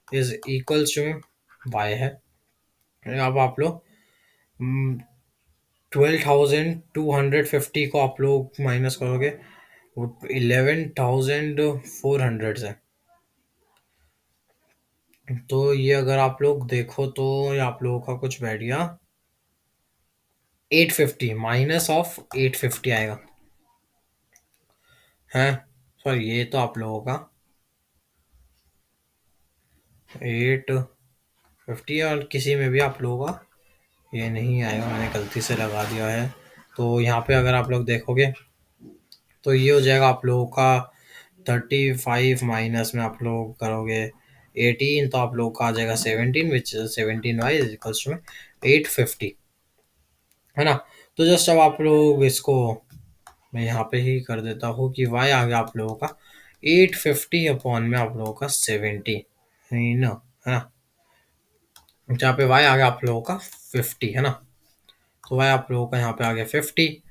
इज इक्वल्स टू वाई है। अब आप लोग 12,250 को आप लोग माइनस करोगे, वो 11,400 से, तो ये अगर आप लोग देखो तो ये आप लोगों का कुछ बैठ गया 850, -850 आएगा, है। सॉरी, ये तो आप लोगों का 850, और किसी में भी आप लोगों का ये नहीं आएगा, मैंने गलती से लगा दिया है। तो यहाँ पे अगर आप लोग देखोगे तो ये हो जाएगा आप लोगों का 35 माइनस में आप लोग करोगे 18, तो आप लोगों का आ जाएगा 17, विच 17y इज इक्वल्स टू 850, है ना। तो जस्ट अब आप लोग इसको मैं यहाँ पे ही कर देता हूँ कि y आ गया आप लोगों का 850 अपॉन में आप लोगों का 70, है ना, है ना। जहाँ पे y आ गया आप लोगों का 50, है ना, तो y आप लोगों का यहाँ पे आ गया 50।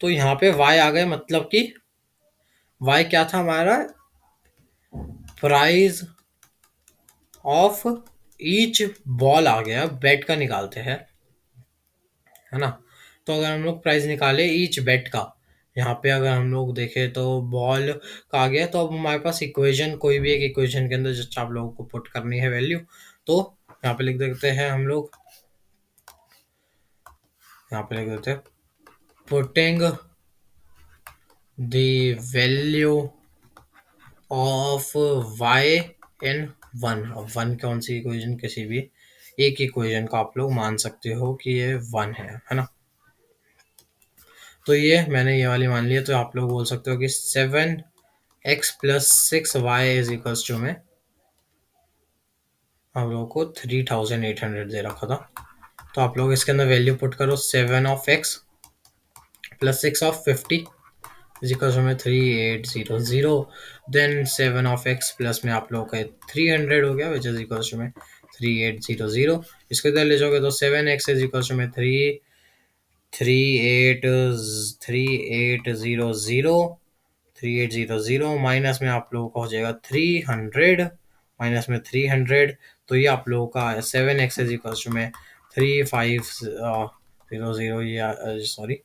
तो यहाँ पे y आ गए, मतलब कि y क्या था हमारा, प्राइस ऑफ ईच बॉल आ गया, बेट का निकालते हैं, है ना। तो अगर हम लोग प्राइस निकाले ईच बेट का, यहाँ पे अगर हम लोग देखें तो बॉल का आ गया, तो अब हमारे पास इक्वेशन, कोई भी एक इक्वेशन के अंदर जस्ट आप लोगों को पुट करनी है वैल्यू। तो यहाँ पे लिख देते हैं हम लोग, यहाँ पे लिख देते हैं putting the value of y in one. अब वन कौन सी इक्वेशन, किसी भी एक इक्वेशन को आप लोग मान सकते हो कि ये वन है ना। तो ये मैंने ये वाली मान लिया, तो आप लोग बोल सकते हो कि 7x+6y इज इक्वल्स टू में हम लोगों को 3800 दे रखा था। तो आप लोग इसके अंदर वैल्यू पुट करो, 7 of x+6 of 50 is equals to में 3800। देन 7 of x प्लस में आप लोगों का 300 हो गया, विच इज इक्वल्स टू में 3800। इसको इधर ले जाओगे तो 7x इज इक्वल्स टू में 3800 माइनस में आप लोगों का हो जाएगा 300, माइनस में 300। तो ये आप लोगों का 7x इज इक्वल टू में 3500, या सॉरी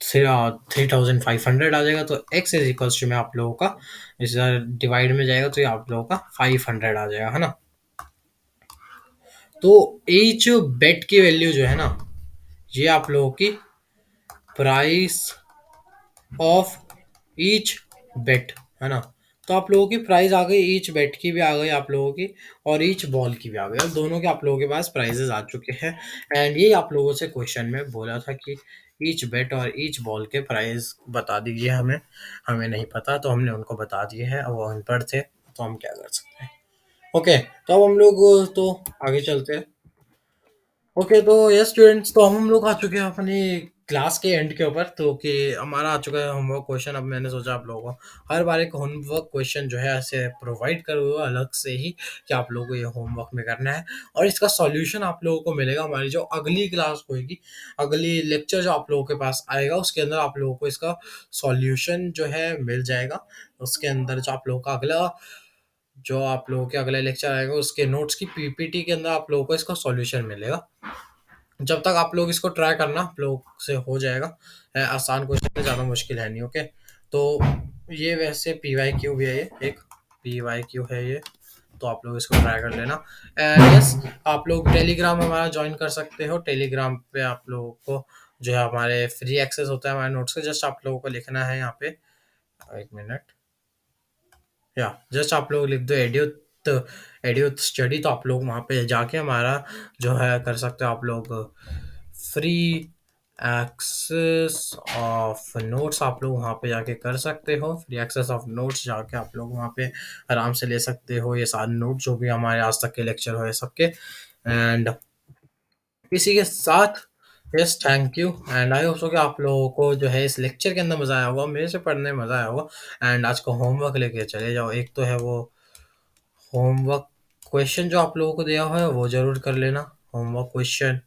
3500 आ जाएगा। तो x इज इक्वल टू में आप लोगों का इस डिवाइड में जाएगा, तो ये आप लोगों का 500 आ जाएगा, है ना। तो एच बेट की वैल्यू जो है ना, ये आप लोगों की प्राइस ऑफ ईच बेट, है ना। तो आप लोगों की प्राइस आ गई, ईच बेट की भी आ गई आप लोगों की, और ईच बॉल की भी आ गई। अब दोनों के आप लोगों के पास प्राइजेस आ चुके हैं। एंड ये आप लोगों से क्वेश्चन में बोला था कि ईच बेट और ईच बॉल के प्राइस बता दीजिए हमें, हमें नहीं पता, तो हमने उनको बता दिए हैं। अब वो अनपढ़ थे तो हम क्या कर सकते हैं। ओके, तो अब हम लोग तो आगे चलते हैं। ओके, तो यस स्टूडेंट्स, तो हम लोग आ चुके हैं अपनी क्लास के एंड के ऊपर। तो कि हमारा आ चुका है होमवर्क क्वेश्चन। अब मैंने सोचा आप लोगों को हर बार एक होमवर्क क्वेश्चन जो है ऐसे प्रोवाइड करूँगा अलग से ही, कि आप लोगों को ये होमवर्क में करना है, और इसका सॉल्यूशन आप लोगों को मिलेगा हमारी जो अगली क्लास होगी, अगली लेक्चर जो आप लोगों के पास आएगा, उसके अंदर आप लोगों को इसका सॉल्यूशन जो है मिल जाएगा। उसके अंदर जो आप लोगों का अगला, जो आप लोगों के अगले लेक्चर आएगा, उसके नोट्स की पीपीटी के अंदर आप लोगों को इसका सॉल्यूशन मिलेगा। जब तक आप लोग इसको ट्राई करना, आप लोग से हो जाएगा। आसान क्वेश्चन है, ज़्यादा मुश्किल है नहीं। ओके, तो ये वैसे पी वाई क्यू भी है, ये एक पी वाई क्यू है ये, तो आप लोग इसको ट्राई कर लेना। एंड यस, आप लोग टेलीग्राम हमारा ज्वाइन कर सकते हो। टेलीग्राम पे आप लोगों को जो है हमारे फ्री एक्सेस होता है हमारे नोट्स का। जस्ट आप लोगों को लिखना है यहाँ पे, एक मिनट, या जस्ट आप लोग लिख दो एड्यूट, एड्यूट स्टडी, तो आप लोग वहाँ पे जाके हमारा जो है कर सकते हो आप लोग फ्री एक्सेस ऑफ नोट्स, आप लोग वहाँ पे जाके कर सकते हो। फ्री एक्सेस ऑफ नोट्स जाके आप लोग वहाँ पे आराम से ले सकते हो ये सारे नोट जो भी हमारे आज तक के लेक्चर हुए सबके। एंड इसी के साथ yes, thank you, and I hope so कि आप लोगों को जो है इस लेक्चर के अंदर मज़ा आया होगा, मेरे से पढ़ने में मज़ा आया होगा। एंड आज का होमवर्क लेके चले जाओ। एक तो है वो होमवर्क क्वेश्चन जो आप लोगों को दिया हुआ है, वो ज़रूर कर लेना, होमवर्क क्वेश्चन।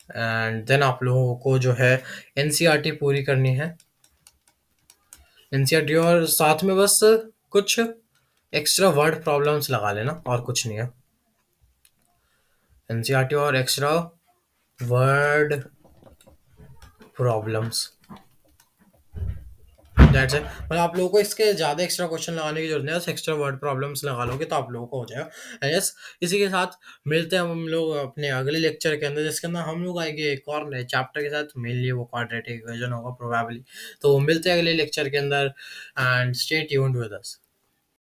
एंड देन आप लोगों को जो है एनसीईआरटी पूरी करनी है, एनसीईआरटी, और साथ में बस कुछ एक्स्ट्रा वर्ड प्रॉब्लम्स लगा लेना, और कुछ नहीं है। एनसीईआरटी और extra word problems, that's it. मतलब आप लोगों को इसके ज़्यादा एक्स्ट्रा क्वेश्चन लगाने की जरूरत नहीं है, बस एक्स्ट्रा वर्ड प्रॉब्लम्स लगा लोगे तो आप लोगों को हो जाएगा। यस, इसी के साथ मिलते हैं हम लोग अपने अगले लेक्चर के अंदर, जिसके अंदर हम लोग आएंगे एक और नए चैप्टर के साथ, मेनली वो क्वाड्रेटिक इक्वेशन होगा प्रोबेबली। तो मिलते हैं अगले लेक्चर के अंदर, and stay tuned with us.